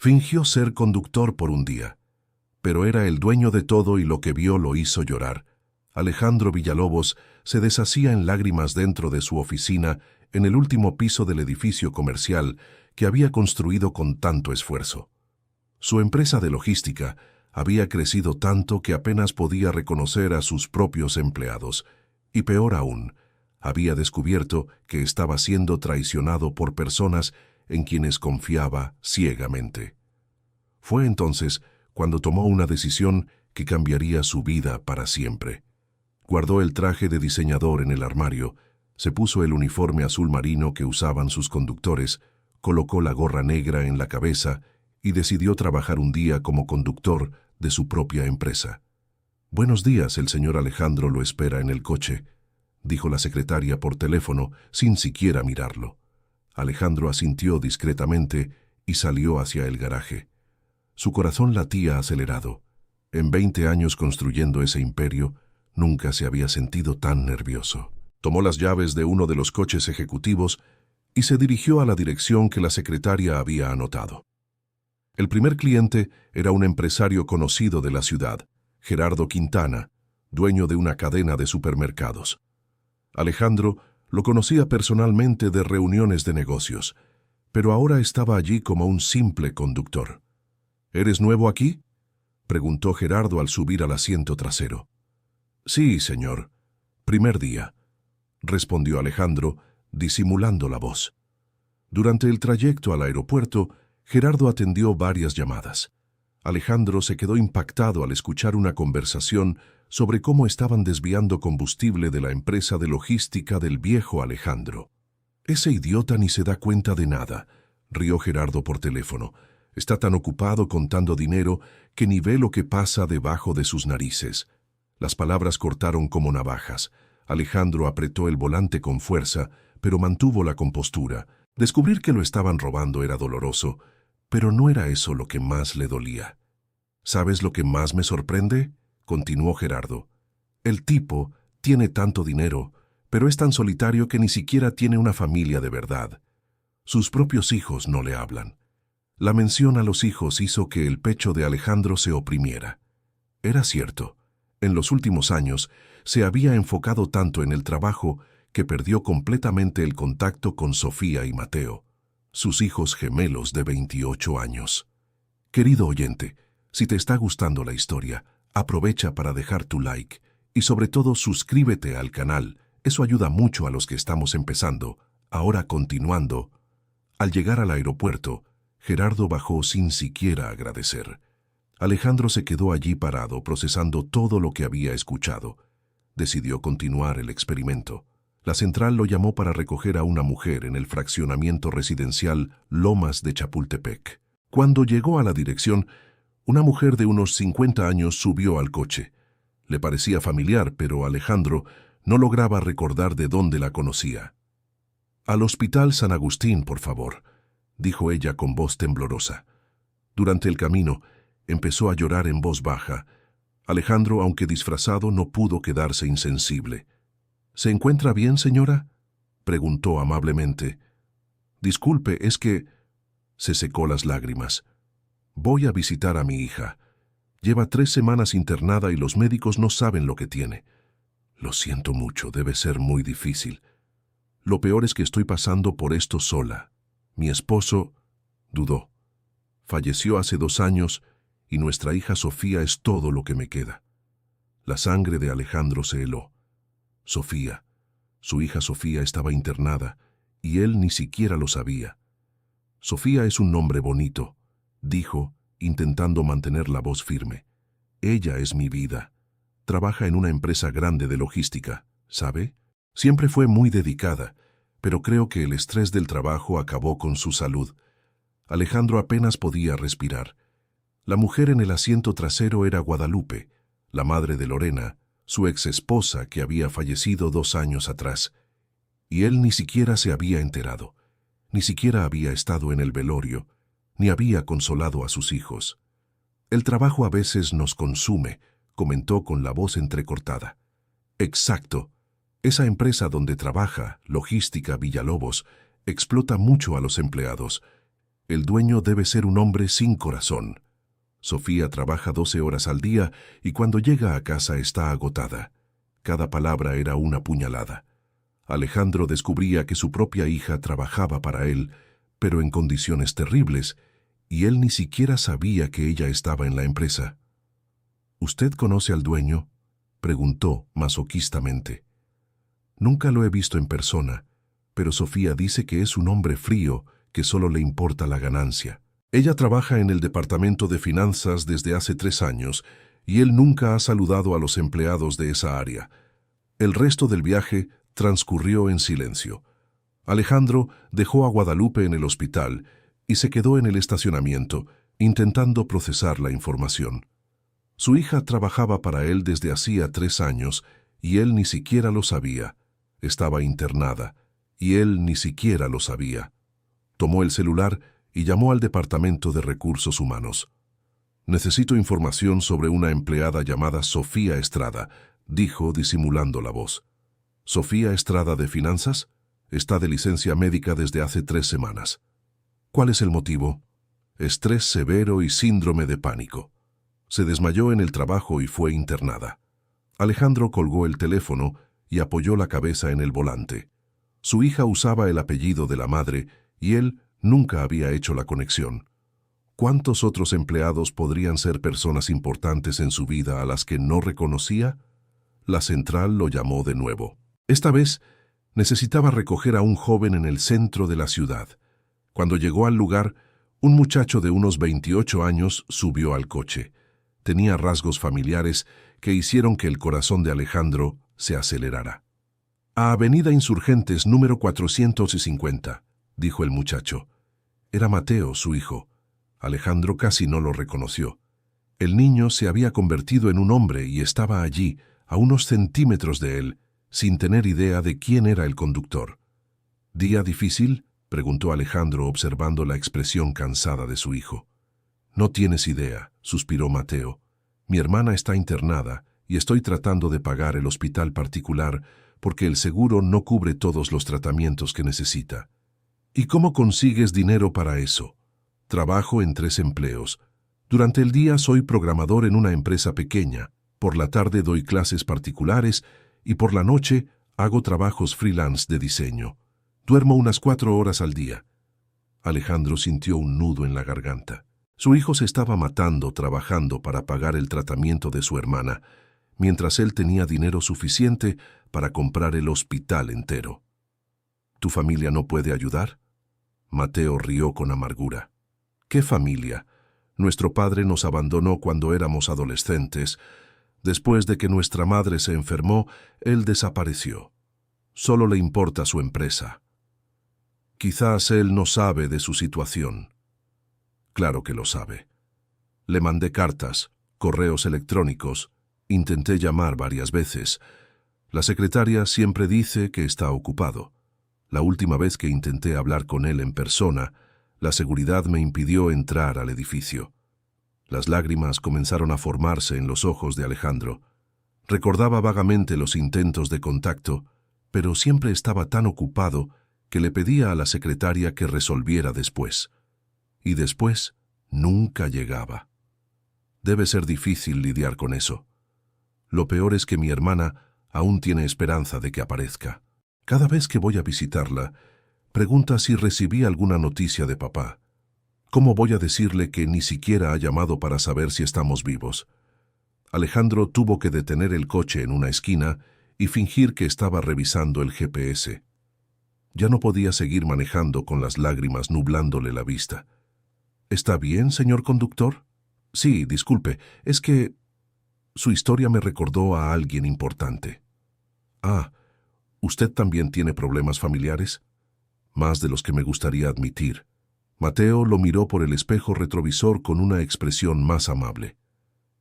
Fingió ser conductor por un día, pero era el dueño de todo y lo que vio lo hizo llorar. Alejandro Villalobos se deshacía en lágrimas dentro de su oficina en el último piso del edificio comercial que había construido con tanto esfuerzo. Su empresa de logística había crecido tanto que apenas podía reconocer a sus propios empleados, y peor aún, había descubierto que estaba siendo traicionado por personas en quienes confiaba ciegamente. Fue entonces cuando tomó una decisión que cambiaría su vida para siempre. Guardó el traje de diseñador en el armario, se puso el uniforme azul marino que usaban sus conductores, colocó la gorra negra en la cabeza y decidió trabajar un día como conductor de su propia empresa. «Buenos días, el señor Alejandro lo espera en el coche», dijo la secretaria por teléfono sin siquiera mirarlo. Alejandro asintió discretamente y salió hacia el garaje. Su corazón latía acelerado. En 20 años construyendo ese imperio, nunca se había sentido tan nervioso. Tomó las llaves de uno de los coches ejecutivos y se dirigió a la dirección que la secretaria había anotado. El primer cliente era un empresario conocido de la ciudad, Gerardo Quintana, dueño de una cadena de supermercados. Alejandro lo conocía personalmente de reuniones de negocios, pero ahora estaba allí como un simple conductor. «¿Eres nuevo aquí?», preguntó Gerardo al subir al asiento trasero. «Sí, señor. Primer día», respondió Alejandro, disimulando la voz. Durante el trayecto al aeropuerto, Gerardo atendió varias llamadas. Alejandro se quedó impactado al escuchar una conversación sobre cómo estaban desviando combustible de la empresa de logística del viejo Alejandro. «Ese idiota ni se da cuenta de nada», rió Gerardo por teléfono. «Está tan ocupado contando dinero que ni ve lo que pasa debajo de sus narices». Las palabras cortaron como navajas. Alejandro apretó el volante con fuerza, pero mantuvo la compostura. Descubrir que lo estaban robando era doloroso, pero no era eso lo que más le dolía. «¿Sabes lo que más me sorprende?», continuó Gerardo. «El tipo tiene tanto dinero, pero es tan solitario que ni siquiera tiene una familia de verdad. Sus propios hijos no le hablan». La mención a los hijos hizo que el pecho de Alejandro se oprimiera. Era cierto. En los últimos años se había enfocado tanto en el trabajo que perdió completamente el contacto con Sofía y Mateo, sus hijos gemelos de 28 años. Querido oyente, si te está gustando la historia, aprovecha para dejar tu like y sobre todo suscríbete al canal. Eso ayuda mucho a los que estamos empezando. Ahora continuando. Al llegar al aeropuerto, Gerardo bajó sin siquiera agradecer. Alejandro se quedó allí parado procesando todo lo que había escuchado. Decidió continuar el experimento. La central lo llamó para recoger a una mujer en el fraccionamiento residencial Lomas de Chapultepec. Cuando llegó a la dirección, una mujer de unos 50 años subió al coche. Le parecía familiar, pero Alejandro no lograba recordar de dónde la conocía. «Al Hospital San Agustín, por favor», dijo ella con voz temblorosa. Durante el camino, empezó a llorar en voz baja. Alejandro, aunque disfrazado, no pudo quedarse insensible. «¿Se encuentra bien, señora?», preguntó amablemente. «Disculpe, es que…» Se secó las lágrimas. «Voy a visitar a mi hija. Lleva 3 semanas internada y los médicos no saben lo que tiene. Lo siento mucho, debe ser muy difícil. Lo peor es que estoy pasando por esto sola. Mi esposo…» dudó. «Falleció hace 2 años y nuestra hija Sofía es todo lo que me queda». La sangre de Alejandro se heló. Sofía. Su hija Sofía estaba internada y él ni siquiera lo sabía. «Sofía es un nombre bonito», dijo, intentando mantener la voz firme. «Ella es mi vida. Trabaja en una empresa grande de logística, ¿sabe? Siempre fue muy dedicada, pero creo que el estrés del trabajo acabó con su salud». Alejandro apenas podía respirar. La mujer en el asiento trasero era Guadalupe, la madre de Lorena, su ex-esposa que había fallecido 2 años atrás. Y él ni siquiera se había enterado, ni siquiera había estado en el velorio, ni había consolado a sus hijos. «El trabajo a veces nos consume», comentó con la voz entrecortada. «Exacto. Esa empresa donde trabaja, Logística Villalobos, explota mucho a los empleados. El dueño debe ser un hombre sin corazón. Sofía trabaja 12 horas al día y cuando llega a casa está agotada. Cada palabra era una puñalada. Alejandro descubría que su propia hija trabajaba para él, pero en condiciones terribles, y él ni siquiera sabía que ella estaba en la empresa. ¿Usted conoce al dueño?, preguntó masoquistamente. Nunca lo he visto en persona, pero Sofía dice que es un hombre frío que solo le importa la ganancia. Ella trabaja en el departamento de finanzas desde hace 3 años y él nunca ha saludado a los empleados de esa área. El resto del viaje transcurrió en silencio. Alejandro dejó a Guadalupe en el hospital y se quedó en el estacionamiento, intentando procesar la información. Su hija trabajaba para él desde hacía 3 años y él ni siquiera lo sabía. Estaba internada y él ni siquiera lo sabía. Tomó el celular y llamó al Departamento de Recursos Humanos. «Necesito información sobre una empleada llamada Sofía Estrada», dijo disimulando la voz. «¿Sofía Estrada de Finanzas? Está de licencia médica desde hace 3 semanas. ¿Cuál es el motivo?» «Estrés severo y síndrome de pánico. Se desmayó en el trabajo y fue internada». Alejandro colgó el teléfono y apoyó la cabeza en el volante. Su hija usaba el apellido de la madre y él nunca había hecho la conexión. ¿Cuántos otros empleados podrían ser personas importantes en su vida a las que no reconocía? La central lo llamó de nuevo. Esta vez necesitaba recoger a un joven en el centro de la ciudad. Cuando llegó al lugar, un muchacho de unos 28 años subió al coche. Tenía rasgos familiares que hicieron que el corazón de Alejandro se acelerara. «A Avenida Insurgentes, número 450», dijo el muchacho. Era Mateo, su hijo. Alejandro casi no lo reconoció. El niño se había convertido en un hombre y estaba allí, a unos centímetros de él, sin tener idea de quién era el conductor. «¿Día difícil?», preguntó Alejandro observando la expresión cansada de su hijo. «No tienes idea», suspiró Mateo. «Mi hermana está internada y estoy tratando de pagar el hospital particular porque el seguro no cubre todos los tratamientos que necesita». «¿Y cómo consigues dinero para eso?» «Trabajo en 3 empleos. Durante el día soy programador en una empresa pequeña, por la tarde doy clases particulares y por la noche hago trabajos freelance de diseño. Duermo unas 4 horas al día». Alejandro sintió un nudo en la garganta. Su hijo se estaba matando trabajando para pagar el tratamiento de su hermana, mientras él tenía dinero suficiente para comprar el hospital entero. «¿Tu familia no puede ayudar?». Mateo rió con amargura. «¿Qué familia? Nuestro padre nos abandonó cuando éramos adolescentes. Después de que nuestra madre se enfermó, él desapareció. Solo le importa su empresa. Quizás él no sabe de su situación». «Claro que lo sabe. Le mandé cartas, correos electrónicos, intenté llamar varias veces. La secretaria siempre dice que está ocupado. La última vez que intenté hablar con él en persona, la seguridad me impidió entrar al edificio». Las lágrimas comenzaron a formarse en los ojos de Alejandro. Recordaba vagamente los intentos de contacto, pero siempre estaba tan ocupado que le pedía a la secretaria que resolviera después. Y después nunca llegaba. Debe ser difícil lidiar con eso. Lo peor es que mi hermana aún tiene esperanza de que aparezca. Cada vez que voy a visitarla, pregunta si recibí alguna noticia de papá. ¿Cómo voy a decirle que ni siquiera ha llamado para saber si estamos vivos? Alejandro tuvo que detener el coche en una esquina y fingir que estaba revisando el GPS. Ya no podía seguir manejando con las lágrimas nublándole la vista. ¿Está bien, señor conductor? Sí, disculpe, es que... Su historia me recordó a alguien importante. Ah, ¿usted también tiene problemas familiares? Más de los que me gustaría admitir. Mateo lo miró por el espejo retrovisor con una expresión más amable.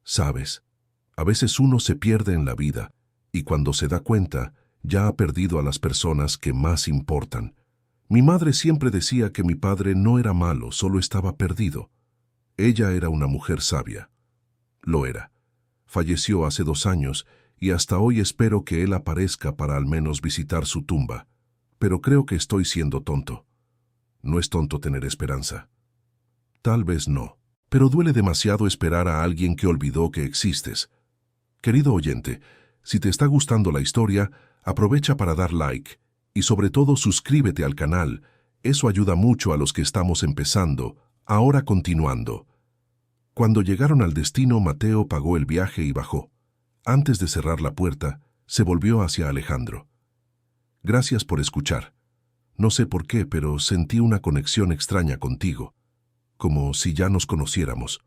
Sabes, a veces uno se pierde en la vida y cuando se da cuenta ya ha perdido a las personas que más importan. Mi madre siempre decía que mi padre no era malo, solo estaba perdido. Ella era una mujer sabia. Lo era. Falleció hace 2 años y hasta hoy espero que él aparezca para al menos visitar su tumba. Pero creo que estoy siendo tonto. No es tonto tener esperanza. Tal vez no. Pero duele demasiado esperar a alguien que olvidó que existes. Querido oyente, si te está gustando la historia, aprovecha para dar like y sobre todo suscríbete al canal. Eso ayuda mucho a los que estamos empezando. Ahora continuando. Cuando llegaron al destino, Mateo pagó el viaje y bajó. Antes de cerrar la puerta, se volvió hacia Alejandro. Gracias por escuchar. No sé por qué, pero sentí una conexión extraña contigo, como si ya nos conociéramos.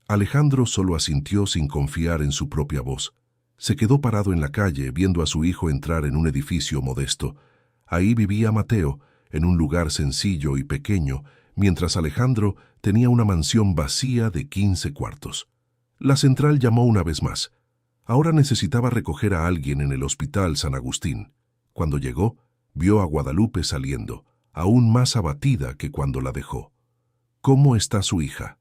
Alejandro solo asintió sin confiar en su propia voz. Se quedó parado en la calle viendo a su hijo entrar en un edificio modesto. Ahí vivía Mateo, en un lugar sencillo y pequeño, mientras Alejandro tenía una mansión vacía de 15 cuartos. La central llamó una vez más. Ahora necesitaba recoger a alguien en el Hospital San Agustín. Cuando llegó, vio a Guadalupe saliendo, aún más abatida que cuando la dejó. «¿Cómo está su hija?»,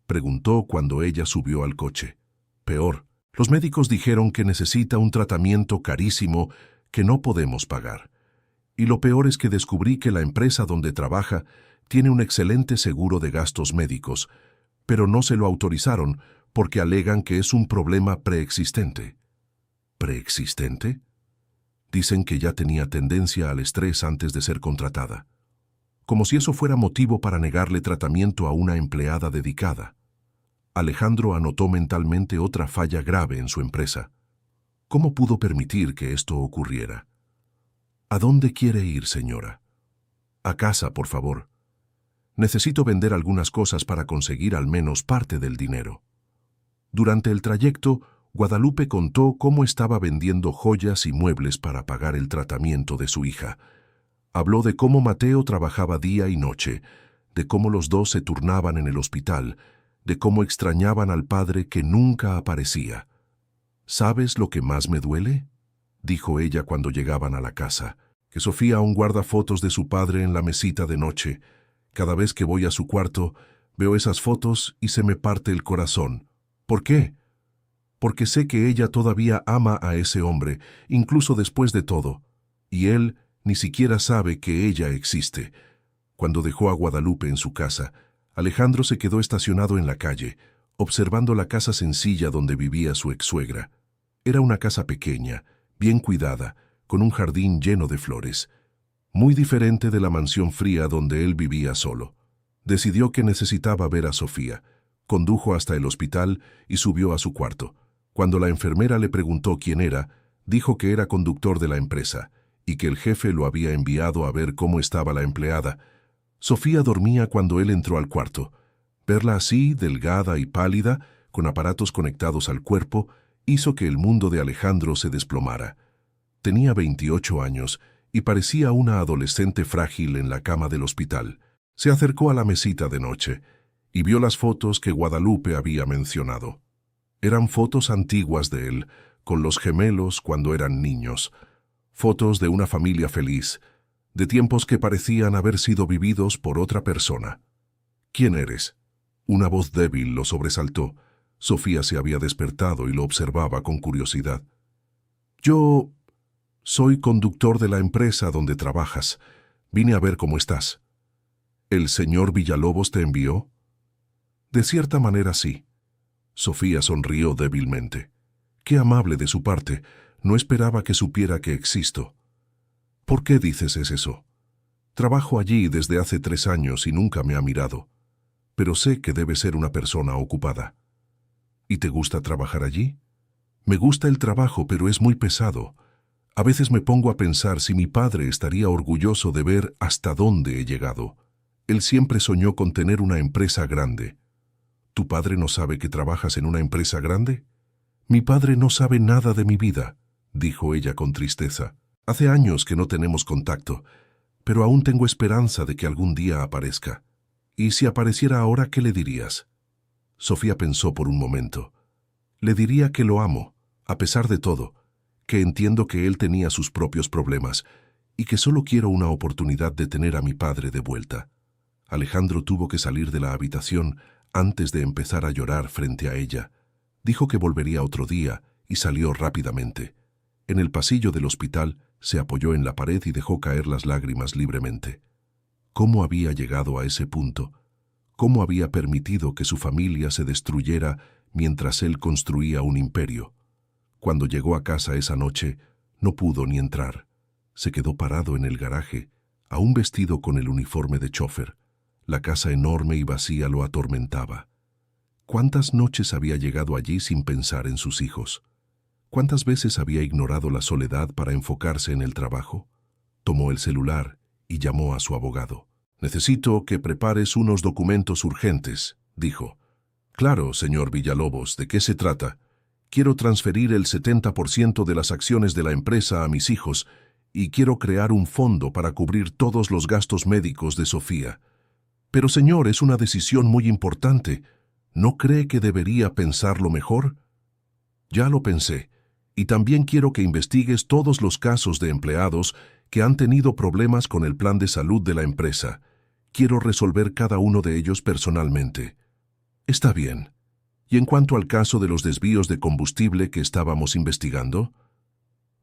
preguntó cuando ella subió al coche. «Peor. Los médicos dijeron que necesita un tratamiento carísimo que no podemos pagar. Y lo peor es que descubrí que la empresa donde trabaja tiene un excelente seguro de gastos médicos, pero no se lo autorizaron porque alegan que es un problema preexistente». ¿Preexistente? Dicen que ya tenía tendencia al estrés antes de ser contratada. Como si eso fuera motivo para negarle tratamiento a una empleada dedicada. Alejandro anotó mentalmente otra falla grave en su empresa. ¿Cómo pudo permitir que esto ocurriera? ¿A dónde quiere ir, señora? A casa, por favor. Necesito vender algunas cosas para conseguir al menos parte del dinero. Durante el trayecto, Guadalupe contó cómo estaba vendiendo joyas y muebles para pagar el tratamiento de su hija. Habló de cómo Mateo trabajaba día y noche, de cómo los dos se turnaban en el hospital, de cómo extrañaban al padre que nunca aparecía. «¿Sabes lo que más me duele?», dijo ella cuando llegaban a la casa, «que Sofía aún guarda fotos de su padre en la mesita de noche. Cada vez que voy a su cuarto, veo esas fotos y se me parte el corazón. ¿Por qué? Porque sé que ella todavía ama a ese hombre, incluso después de todo, y él ni siquiera sabe que ella existe». Cuando dejó a Guadalupe en su casa, Alejandro se quedó estacionado en la calle, observando la casa sencilla donde vivía su ex-suegra. Era una casa pequeña, bien cuidada, con un jardín lleno de flores. Muy diferente de la mansión fría donde él vivía solo. Decidió que necesitaba ver a Sofía. Condujo hasta el hospital y subió a su cuarto. Cuando la enfermera le preguntó quién era, dijo que era conductor de la empresa y que el jefe lo había enviado a ver cómo estaba la empleada. Sofía dormía cuando él entró al cuarto. Verla así, delgada y pálida, con aparatos conectados al cuerpo, hizo que el mundo de Alejandro se desplomara. Tenía 28 años y parecía una adolescente frágil en la cama del hospital. Se acercó a la mesita de noche y vio las fotos que Guadalupe había mencionado. Eran fotos antiguas de él, con los gemelos cuando eran niños. Fotos de una familia feliz, de tiempos que parecían haber sido vividos por otra persona. «¿Quién eres?». Una voz débil lo sobresaltó. Sofía se había despertado y lo observaba con curiosidad. «Yo soy conductor de la empresa donde trabajas. Vine a ver cómo estás». «¿El señor Villalobos te envió?». «De cierta manera sí». Sofía sonrió débilmente. «Qué amable de su parte. No esperaba que supiera que existo». «¿Por qué dices eso?». «Trabajo allí desde hace 3 años y nunca me ha mirado. Pero sé que debe ser una persona ocupada». «¿Y te gusta trabajar allí?». «Me gusta el trabajo, pero es muy pesado. A veces me pongo a pensar si mi padre estaría orgulloso de ver hasta dónde he llegado. Él siempre soñó con tener una empresa grande». «¿Tu padre no sabe que trabajas en una empresa grande?». «Mi padre no sabe nada de mi vida», dijo ella con tristeza. «Hace años que no tenemos contacto, pero aún tengo esperanza de que algún día aparezca. ¿Y si apareciera ahora, qué le dirías?». Sofía pensó por un momento. «Le diría que lo amo, a pesar de todo, que entiendo que él tenía sus propios problemas y que solo quiero una oportunidad de tener a mi padre de vuelta». Alejandro tuvo que salir de la habitación antes de empezar a llorar frente a ella. Dijo que volvería otro día y salió rápidamente. En el pasillo del hospital se apoyó en la pared y dejó caer las lágrimas libremente. ¿Cómo había llegado a ese punto? cómo había permitido que su familia se destruyera mientras él construía un imperio. Cuando llegó a casa esa noche, no pudo ni entrar. Se quedó parado en el garaje, aún vestido con el uniforme de chófer. La casa enorme y vacía lo atormentaba. ¿Cuántas noches había llegado allí sin pensar en sus hijos? ¿Cuántas veces había ignorado la soledad para enfocarse en el trabajo? Tomó el celular y llamó a su abogado. «Necesito que prepares unos documentos urgentes», dijo. «Claro, señor Villalobos, ¿de qué se trata? Quiero transferir el 70% de las acciones de la empresa a mis hijos y quiero crear un fondo para cubrir todos los gastos médicos de Sofía. Pero, señor, es una decisión muy importante. ¿No cree que debería pensarlo mejor?» «Ya lo pensé, y también quiero que investigues todos los casos de empleados que han tenido problemas con el plan de salud de la empresa. Quiero resolver cada uno de ellos personalmente». «Está bien. ¿Y en cuanto al caso de los desvíos de combustible que estábamos investigando?»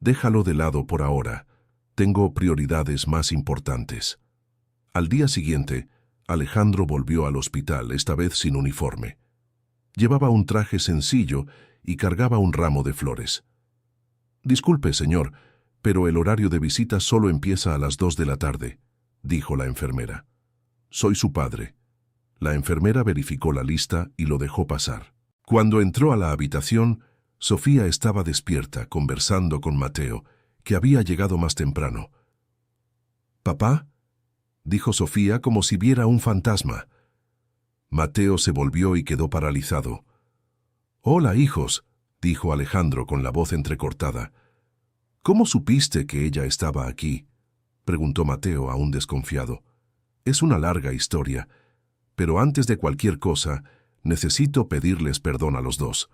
«Déjalo de lado por ahora. Tengo prioridades más importantes». Al día siguiente, Alejandro volvió al hospital, esta vez sin uniforme. Llevaba un traje sencillo y cargaba un ramo de flores. «Disculpe, señor, pero el horario de visita solo empieza a las 2 de la tarde», dijo la enfermera. «Soy su padre». La enfermera verificó la lista y lo dejó pasar. Cuando entró a la habitación, Sofía estaba despierta, conversando con Mateo, que había llegado más temprano. «¿Papá?», dijo Sofía como si viera un fantasma. Mateo se volvió y quedó paralizado. «Hola, hijos», dijo Alejandro con la voz entrecortada. «¿Cómo supiste que ella estaba aquí?», preguntó Mateo, aún desconfiado. «Es una larga historia, pero antes de cualquier cosa, necesito pedirles perdón a los dos».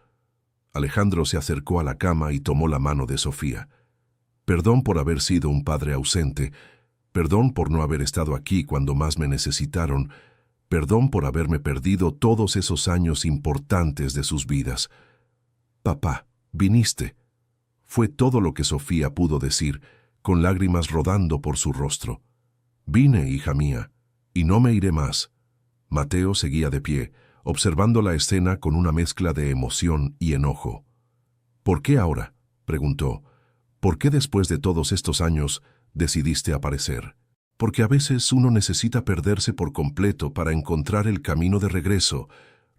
Alejandro se acercó a la cama y tomó la mano de Sofía. «Perdón por haber sido un padre ausente, perdón por no haber estado aquí cuando más me necesitaron, perdón por haberme perdido todos esos años importantes de sus vidas. Papá, viniste». Fue todo lo que Sofía pudo decir, con lágrimas rodando por su rostro. «Vine, hija mía, y no me iré más». Mateo seguía de pie, observando la escena con una mezcla de emoción y enojo. «¿Por qué ahora?», preguntó. «¿Por qué después de todos estos años decidiste aparecer?». «Porque a veces uno necesita perderse por completo para encontrar el camino de regreso»,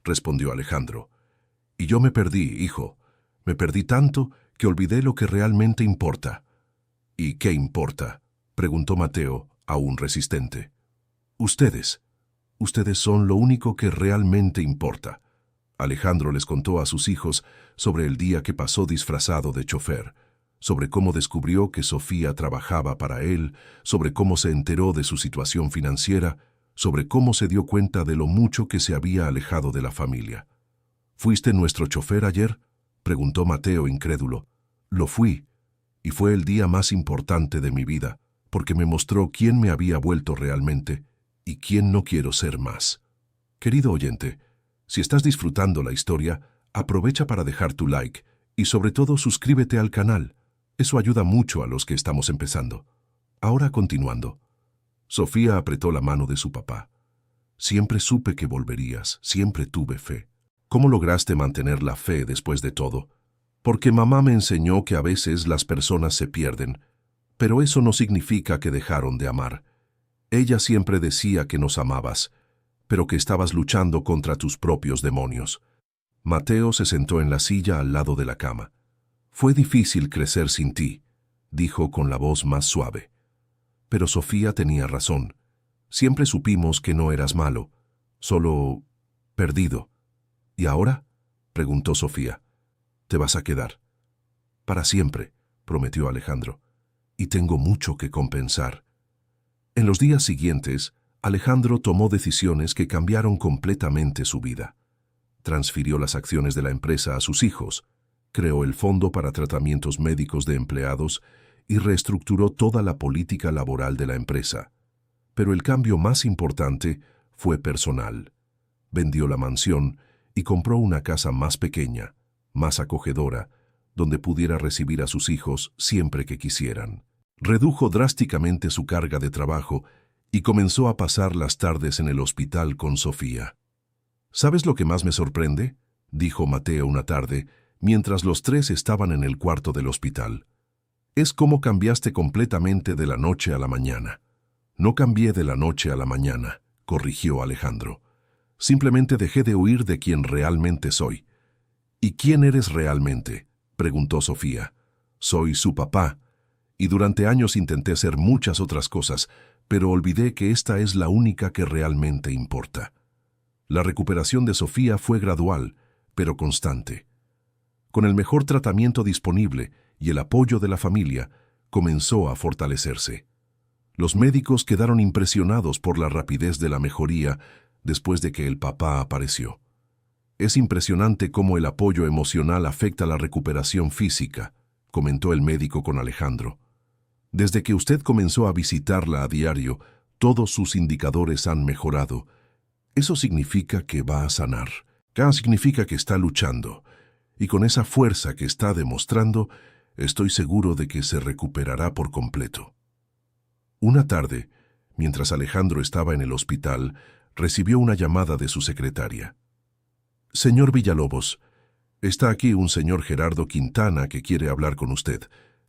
respondió Alejandro. «Y yo me perdí, hijo. Me perdí tanto que olvidé lo que realmente importa». «¿Y qué importa?», preguntó Mateo, aún resistente. «Ustedes. Ustedes son lo único que realmente importa». Alejandro les contó a sus hijos sobre el día que pasó disfrazado de chofer, sobre cómo descubrió que Sofía trabajaba para él, sobre cómo se enteró de su situación financiera, sobre cómo se dio cuenta de lo mucho que se había alejado de la familia. «¿Fuiste nuestro chofer ayer?», preguntó Mateo incrédulo. «Lo fui, y fue el día más importante de mi vida, porque me mostró quién me había vuelto realmente y quién no quiero ser más». Querido oyente, si estás disfrutando la historia, aprovecha para dejar tu like y sobre todo suscríbete al canal. Eso ayuda mucho a los que estamos empezando. Ahora continuando. Sofía apretó la mano de su papá. «Siempre supe que volverías, siempre tuve fe». «¿Cómo lograste mantener la fe después de todo?». «Porque mamá me enseñó que a veces las personas se pierden, pero eso no significa que dejaron de amar. Ella siempre decía que nos amabas, pero que estabas luchando contra tus propios demonios». Mateo se sentó en la silla al lado de la cama. «Fue difícil crecer sin ti», dijo con la voz más suave. «Pero Sofía tenía razón. Siempre supimos que no eras malo, solo perdido». «¿Y ahora?», preguntó Sofía. «Te vas a quedar». «Para siempre», prometió Alejandro. «Y tengo mucho que compensar». En los días siguientes, Alejandro tomó decisiones que cambiaron completamente su vida. Transfirió las acciones de la empresa a sus hijos, creó el fondo para tratamientos médicos de empleados y reestructuró toda la política laboral de la empresa. Pero el cambio más importante fue personal. Vendió la mansión y compró una casa más pequeña, más acogedora, donde pudiera recibir a sus hijos siempre que quisieran. Redujo drásticamente su carga de trabajo y comenzó a pasar las tardes en el hospital con Sofía. ¿Sabes lo que más me sorprende?, dijo Mateo una tarde, mientras los tres estaban en el cuarto del hospital. Es cómo cambiaste completamente de la noche a la mañana. No cambié de la noche a la mañana, corrigió Alejandro. Simplemente dejé de huir de quien realmente soy. ¿Y quién eres realmente?, preguntó Sofía. Soy su papá, y durante años intenté ser muchas otras cosas, pero olvidé que esta es la única que realmente importa. La recuperación de Sofía fue gradual, pero constante. Con el mejor tratamiento disponible y el apoyo de la familia, comenzó a fortalecerse. Los médicos quedaron impresionados por la rapidez de la mejoría después de que el papá apareció. Es impresionante cómo el apoyo emocional afecta la recuperación física, comentó el médico con Alejandro. Desde que usted comenzó a visitarla a diario, todos sus indicadores han mejorado. Eso significa que va a sanar. Significa que está luchando. Y con esa fuerza que está demostrando, estoy seguro de que se recuperará por completo. Una tarde, mientras Alejandro estaba en el hospital, recibió una llamada de su secretaria. Señor Villalobos, está aquí un señor Gerardo Quintana que quiere hablar con usted.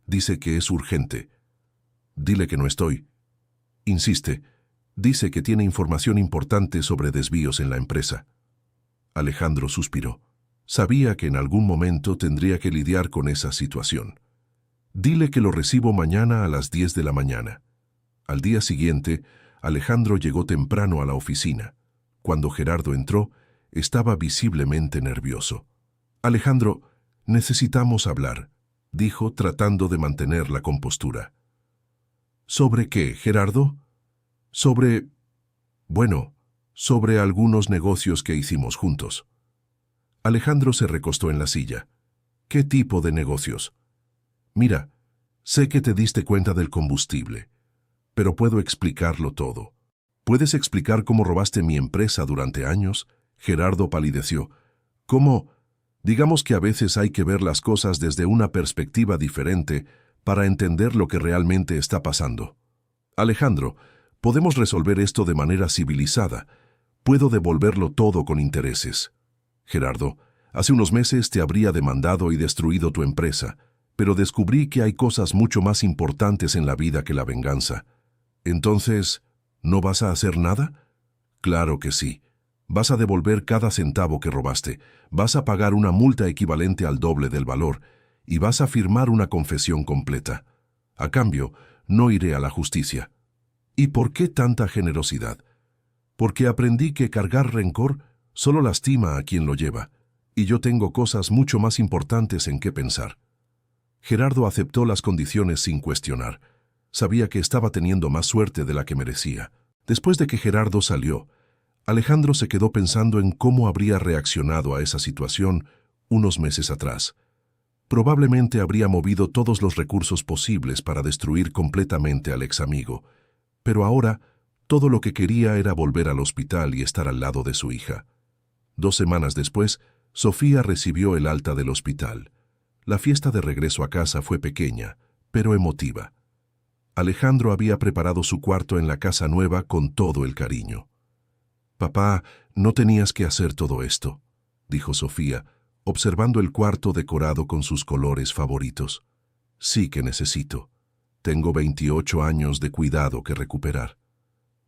Dice que es urgente. Dile que no estoy. Insiste. Dice que tiene información importante sobre desvíos en la empresa. Alejandro suspiró. Sabía que en algún momento tendría que lidiar con esa situación. Dile que lo recibo mañana a las 10 de la mañana. Al día siguiente, Alejandro llegó temprano a la oficina. Cuando Gerardo entró, estaba visiblemente nervioso. Alejandro, necesitamos hablar, dijo tratando de mantener la compostura. ¿Sobre qué, Gerardo? Sobre algunos negocios que hicimos juntos. Alejandro se recostó en la silla. ¿Qué tipo de negocios? Mira, sé que te diste cuenta del combustible, pero puedo explicarlo todo. ¿Puedes explicar cómo robaste mi empresa durante años? Gerardo palideció. ¿Cómo? Digamos que a veces hay que ver las cosas desde una perspectiva diferente para entender lo que realmente está pasando. Alejandro, podemos resolver esto de manera civilizada. Puedo devolverlo todo con intereses. Gerardo, hace unos meses te habría demandado y destruido tu empresa, pero descubrí que hay cosas mucho más importantes en la vida que la venganza. Entonces, ¿no vas a hacer nada? Claro que sí. Vas a devolver cada centavo que robaste, vas a pagar una multa equivalente al doble del valor y vas a firmar una confesión completa. A cambio, no iré a la justicia. ¿Y por qué tanta generosidad? Porque aprendí que cargar rencor solo lastima a quien lo lleva, y yo tengo cosas mucho más importantes en qué pensar. Gerardo aceptó las condiciones sin cuestionar. Sabía que estaba teniendo más suerte de la que merecía. Después de que Gerardo salió, Alejandro se quedó pensando en cómo habría reaccionado a esa situación unos meses atrás. Probablemente habría movido todos los recursos posibles para destruir completamente al ex amigo, pero ahora todo lo que quería era volver al hospital y estar al lado de su hija. 2 semanas después, Sofía recibió el alta del hospital. La fiesta de regreso a casa fue pequeña, pero emotiva. Alejandro había preparado su cuarto en la casa nueva con todo el cariño. «Papá, no tenías que hacer todo esto», dijo Sofía, observando el cuarto decorado con sus colores favoritos. «Sí que necesito. Tengo 28 años de cuidado que recuperar».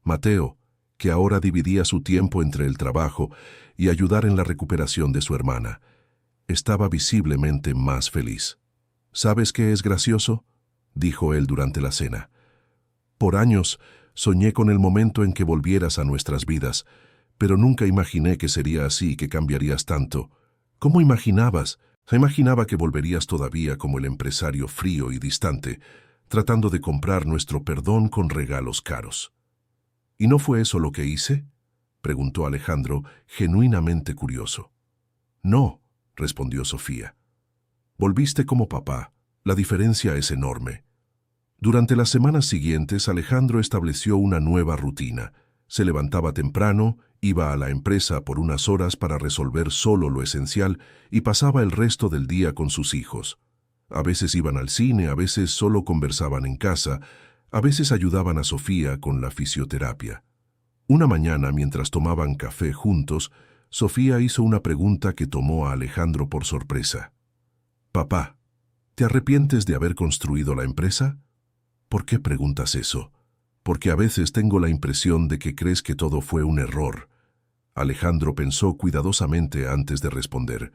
Mateo, que ahora dividía su tiempo entre el trabajo y ayudar en la recuperación de su hermana, estaba visiblemente más feliz. «¿Sabes qué es gracioso?», dijo él durante la cena. «Por años soñé con el momento en que volvieras a nuestras vidas, pero nunca imaginé que sería así, que cambiarías tanto. ¿Cómo imaginabas? Se imaginaba que volverías todavía como el empresario frío y distante, tratando de comprar nuestro perdón con regalos caros». «¿Y no fue eso lo que hice?», preguntó Alejandro, genuinamente curioso. «No», respondió Sofía. «Volviste como papá. La diferencia es enorme». Durante las semanas siguientes, Alejandro estableció una nueva rutina. Se levantaba temprano, iba a la empresa por unas horas para resolver solo lo esencial y pasaba el resto del día con sus hijos. A veces iban al cine, a veces solo conversaban en casa, A veces ayudaban a Sofía con la fisioterapia. Una mañana, mientras tomaban café juntos, Sofía hizo una pregunta que tomó a Alejandro por sorpresa. «Papá, ¿te arrepientes de haber construido la empresa?» «¿Por qué preguntas eso?» «Porque a veces tengo la impresión de que crees que todo fue un error». Alejandro pensó cuidadosamente antes de responder.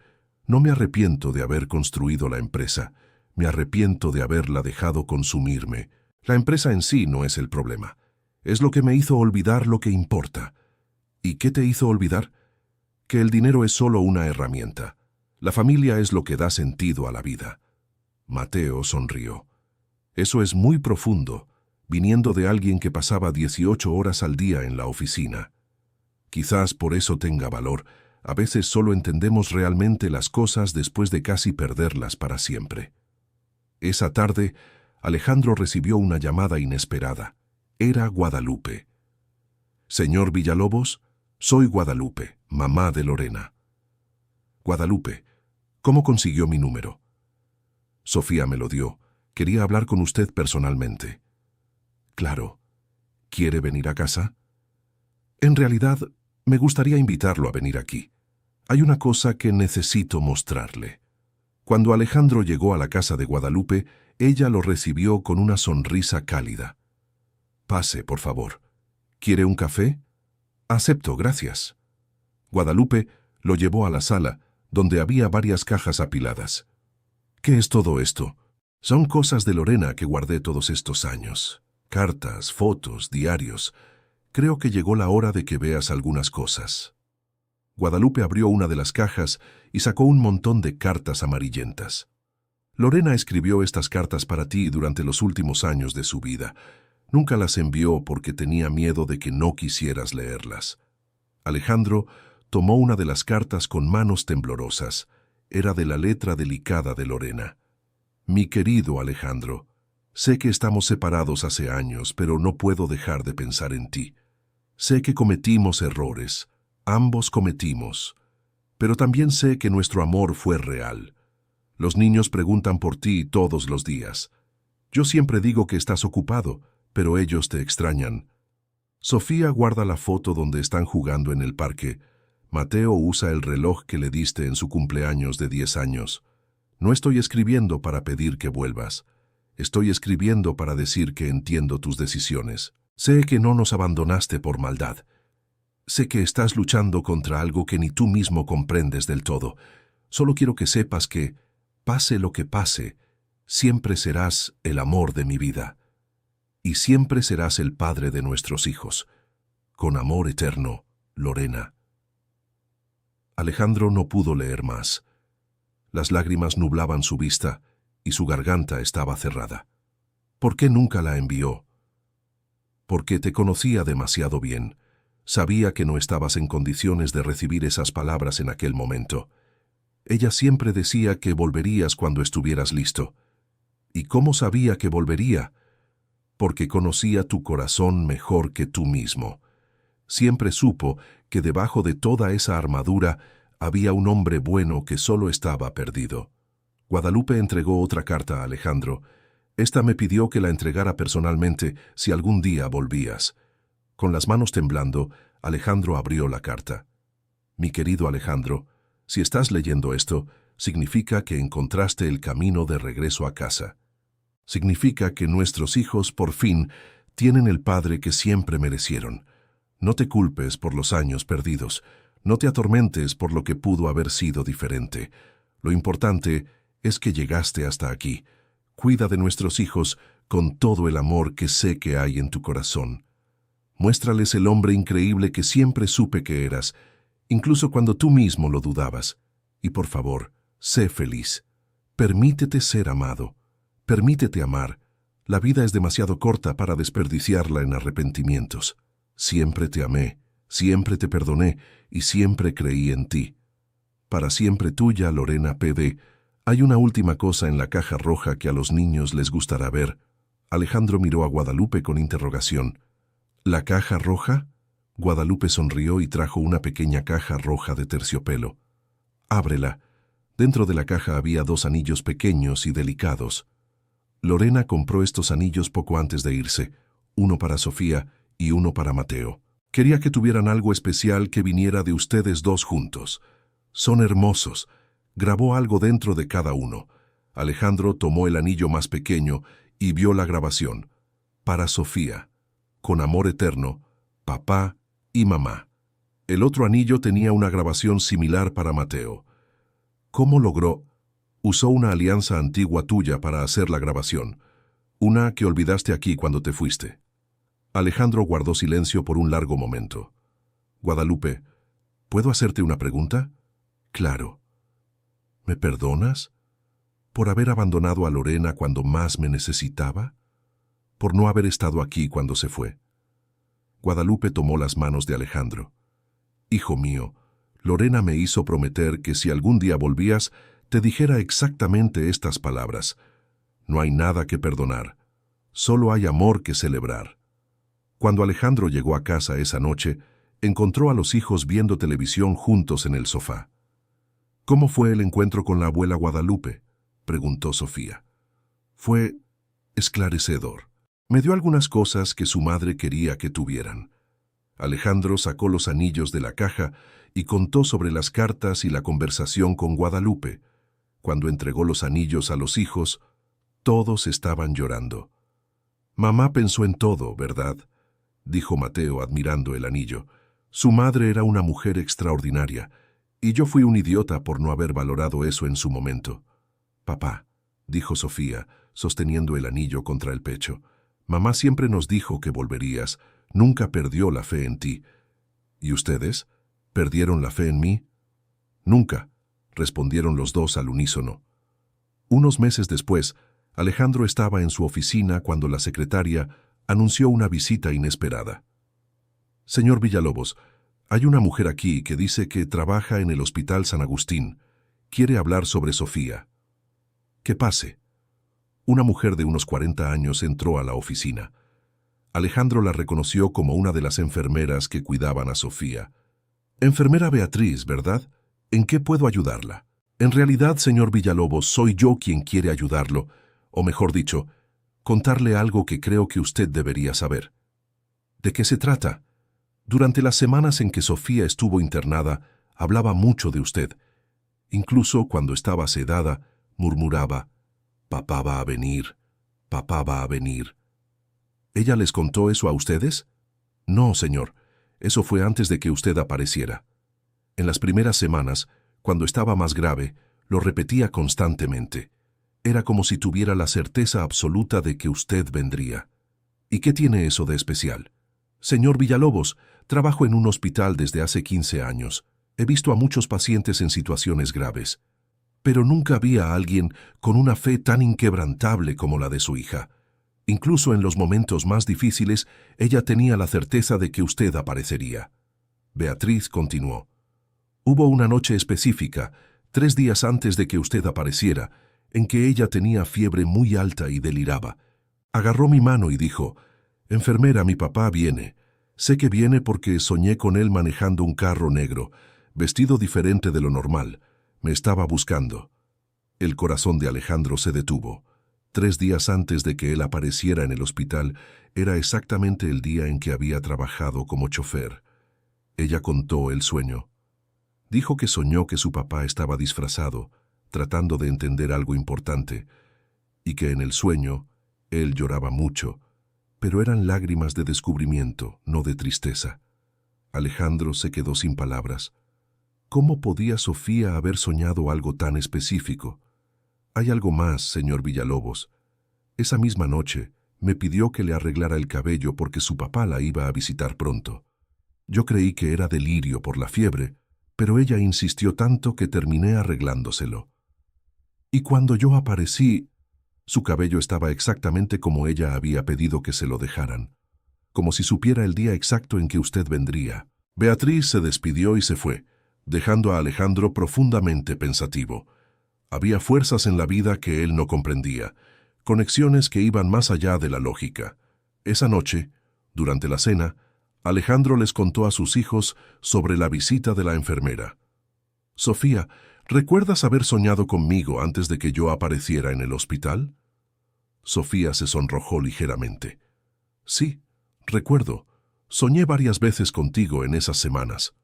«No me arrepiento de haber construido la empresa. Me arrepiento de haberla dejado consumirme. La empresa en sí no es el problema. Es lo que me hizo olvidar lo que importa». «¿Y qué te hizo olvidar?» «Que el dinero es solo una herramienta. La familia es lo que da sentido a la vida». Mateo sonrió. «Eso es muy profundo, viniendo de alguien que pasaba 18 horas al día en la oficina. Quizás por eso tenga valor. A veces solo entendemos realmente las cosas después de casi perderlas para siempre». Esa tarde, Alejandro recibió una llamada inesperada. Era Guadalupe. «Señor Villalobos, soy Guadalupe, mamá de Lorena». «Guadalupe, ¿cómo consiguió mi número?» «Sofía me lo dio. Quería hablar con usted personalmente». «Claro. ¿Quiere venir a casa?» «En realidad, me gustaría invitarlo a venir aquí. Hay una cosa que necesito mostrarle». Cuando Alejandro llegó a la casa de Guadalupe, ella lo recibió con una sonrisa cálida. «Pase, por favor. ¿Quiere un café?» «Acepto, gracias». Guadalupe lo llevó a la sala, donde había varias cajas apiladas. «¿Qué es todo esto?» «Son cosas de Lorena que guardé todos estos años. Cartas, fotos, diarios. Creo que llegó la hora de que veas algunas cosas». Guadalupe abrió una de las cajas y sacó un montón de cartas amarillentas. «Lorena escribió estas cartas para ti durante los últimos años de su vida. Nunca las envió porque tenía miedo de que no quisieras leerlas». Alejandro tomó una de las cartas con manos temblorosas. Era de la letra delicada de Lorena. «Mi querido Alejandro, sé que estamos separados hace años, pero no puedo dejar de pensar en ti. Sé que cometimos errores. Ambos cometimos. Pero también sé que nuestro amor fue real. Los niños preguntan por ti todos los días. Yo siempre digo que estás ocupado, pero ellos te extrañan. Sofía guarda la foto donde están jugando en el parque. Mateo usa el reloj que le diste en su cumpleaños de 10 años. No estoy escribiendo para pedir que vuelvas. Estoy escribiendo para decir que entiendo tus decisiones. Sé que no nos abandonaste por maldad. Sé que estás luchando contra algo que ni tú mismo comprendes del todo. Solo quiero que sepas que, pase lo que pase, siempre serás el amor de mi vida. Y siempre serás el padre de nuestros hijos. Con amor eterno, Lorena». Alejandro no pudo leer más. Las lágrimas nublaban su vista y su garganta estaba cerrada. «¿Por qué nunca la envió?» «Porque te conocía demasiado bien. Sabía que no estabas en condiciones de recibir esas palabras en aquel momento. Ella siempre decía que volverías cuando estuvieras listo. ¿Y cómo sabía que volvería? Porque conocía tu corazón mejor que tú mismo. Siempre supo que debajo de toda esa armadura había un hombre bueno que solo estaba perdido». Guadalupe entregó otra carta a Alejandro. «Esta me pidió que la entregara personalmente si algún día volvías». Con las manos temblando, Alejandro abrió la carta. «Mi querido Alejandro, si estás leyendo esto, significa que encontraste el camino de regreso a casa. Significa que nuestros hijos, por fin, tienen el padre que siempre merecieron. No te culpes por los años perdidos. No te atormentes por lo que pudo haber sido diferente. Lo importante es que llegaste hasta aquí. Cuida de nuestros hijos con todo el amor que sé que hay en tu corazón. Muéstrales el hombre increíble que siempre supe que eras, incluso cuando tú mismo lo dudabas. Y por favor, sé feliz. Permítete ser amado. Permítete amar. La vida es demasiado corta para desperdiciarla en arrepentimientos. Siempre te amé, siempre te perdoné y siempre creí en ti. Para siempre tuya, Lorena P.D. Hay una última cosa en la caja roja que a los niños les gustará ver». Alejandro miró a Guadalupe con interrogación. «¿La caja roja?» Guadalupe sonrió y trajo una pequeña caja roja de terciopelo. «Ábrela». Dentro de la caja había 2 anillos pequeños y delicados. Lorena compró estos anillos poco antes de irse, uno para Sofía y uno para Mateo. Quería que tuvieran algo especial que viniera de ustedes dos juntos. Son hermosos. Grabó algo dentro de cada uno. Alejandro tomó el anillo más pequeño y vio la grabación. Para Sofía, con amor eterno, papá y mamá. El otro anillo tenía una grabación similar para Mateo. ¿Cómo logró? Usó una alianza antigua tuya para hacer la grabación, una que olvidaste aquí cuando te fuiste. Alejandro guardó silencio por un largo momento. Guadalupe, ¿puedo hacerte una pregunta? Claro. ¿Me perdonas? ¿Por haber abandonado a Lorena cuando más me necesitaba? ¿Por no haber estado aquí cuando se fue? Guadalupe tomó las manos de Alejandro. Hijo mío, Lorena me hizo prometer que si algún día volvías, te dijera exactamente estas palabras. No hay nada que perdonar, solo hay amor que celebrar. Cuando Alejandro llegó a casa esa noche, encontró a los hijos viendo televisión juntos en el sofá. ¿Cómo fue el encuentro con la abuela Guadalupe?, preguntó Sofía. Fue esclarecedor. Me dio algunas cosas que su madre quería que tuvieran. Alejandro sacó los anillos de la caja y contó sobre las cartas y la conversación con Guadalupe. Cuando entregó los anillos a los hijos, todos estaban llorando. Mamá pensó en todo, ¿verdad?, dijo Mateo admirando el anillo. Su madre era una mujer extraordinaria, y yo fui un idiota por no haber valorado eso en su momento. Papá, dijo Sofía, sosteniendo el anillo contra el pecho, mamá siempre nos dijo que volverías, nunca perdió la fe en ti. ¿Y ustedes? ¿Perdieron la fe en mí? Nunca, respondieron los dos al unísono. Unos meses después, Alejandro estaba en su oficina cuando la secretaria anunció una visita inesperada. Señor Villalobos, hay una mujer aquí que dice que trabaja en el Hospital San Agustín. Quiere hablar sobre Sofía. Que pase. Una mujer de unos 40 años entró a la oficina. Alejandro la reconoció como una de las enfermeras que cuidaban a Sofía. Enfermera Beatriz, ¿verdad? ¿En qué puedo ayudarla? En realidad, señor Villalobos, soy yo quien quiere ayudarlo, o mejor dicho, contarle algo que creo que usted debería saber. ¿De qué se trata? Durante las semanas en que Sofía estuvo internada, hablaba mucho de usted. Incluso cuando estaba sedada, murmuraba, «Papá va a venir, papá va a venir». ¿Ella les contó eso a ustedes? No, señor. Eso fue antes de que usted apareciera. En las primeras semanas, cuando estaba más grave, lo repetía constantemente. Era como si tuviera la certeza absoluta de que usted vendría. ¿Y qué tiene eso de especial? Señor Villalobos, trabajo en un hospital desde hace 15 años. He visto a muchos pacientes en situaciones graves. Pero nunca había a alguien con una fe tan inquebrantable como la de su hija. Incluso en los momentos más difíciles, ella tenía la certeza de que usted aparecería. Beatriz continuó. Hubo una noche específica, 3 días antes de que usted apareciera, en que ella tenía fiebre muy alta y deliraba. Agarró mi mano y dijo, «Enfermera, mi papá viene. Sé que viene porque soñé con él manejando un carro negro, vestido diferente de lo normal. Me estaba buscando». El corazón de Alejandro se detuvo. 3 días antes de que él apareciera en el hospital, era exactamente el día en que había trabajado como chofer. Ella contó el sueño. Dijo que soñó que su papá estaba disfrazado, tratando de entender algo importante, y que en el sueño él lloraba mucho, pero eran lágrimas de descubrimiento, no de tristeza. Alejandro se quedó sin palabras. ¿Cómo podía Sofía haber soñado algo tan específico? Hay algo más, señor Villalobos. Esa misma noche me pidió que le arreglara el cabello porque su papá la iba a visitar pronto. Yo creí que era delirio por la fiebre, pero ella insistió tanto que terminé arreglándoselo. Y cuando yo aparecí, su cabello estaba exactamente como ella había pedido que se lo dejaran, como si supiera el día exacto en que usted vendría. Beatriz se despidió y se fue, dejando a Alejandro profundamente pensativo. Había fuerzas en la vida que él no comprendía, conexiones que iban más allá de la lógica. Esa noche, durante la cena, Alejandro les contó a sus hijos sobre la visita de la enfermera. «Sofía, ¿recuerdas haber soñado conmigo antes de que yo apareciera en el hospital?» Sofía se sonrojó ligeramente. Sí, recuerdo. Soñé varias veces contigo en esas semanas.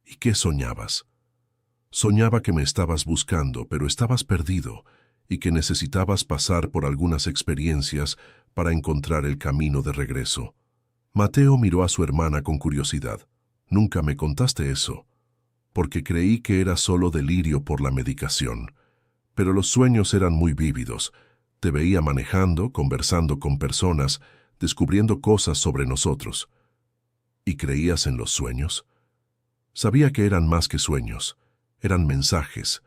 ¿Y qué soñabas? Soñaba que me estabas buscando, pero estabas perdido, y que necesitabas pasar por algunas experiencias para encontrar el camino de regreso. Mateo miró a su hermana con curiosidad. Nunca me contaste eso, porque creí que era solo delirio por la medicación. Pero los sueños eran muy vívidos. Te veía manejando, conversando con personas, descubriendo cosas sobre nosotros. ¿Y creías en los sueños? Sabía que eran más que sueños, eran mensajes.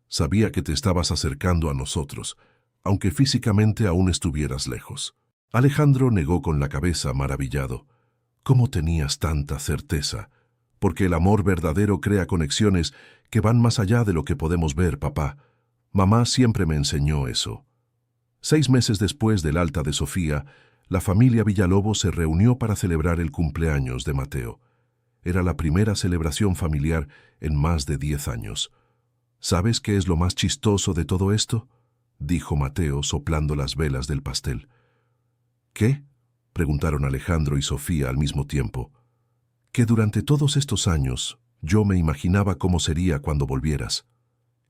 Sabía que te estabas acercando a nosotros, aunque físicamente aún estuvieras lejos. Alejandro negó con la cabeza, maravillado. ¿Cómo tenías tanta certeza? Porque el amor verdadero crea conexiones que van más allá de lo que podemos ver, papá. Mamá siempre me enseñó eso. 6 meses después del alta de Sofía, la familia Villalobos se reunió para celebrar el cumpleaños de Mateo. Era la primera celebración familiar en más de 10 años. ¿Sabes qué es lo más chistoso de todo esto?, dijo Mateo soplando las velas del pastel. ¿Qué?, preguntaron Alejandro y Sofía al mismo tiempo. Que durante todos estos años yo me imaginaba cómo sería cuando volvieras.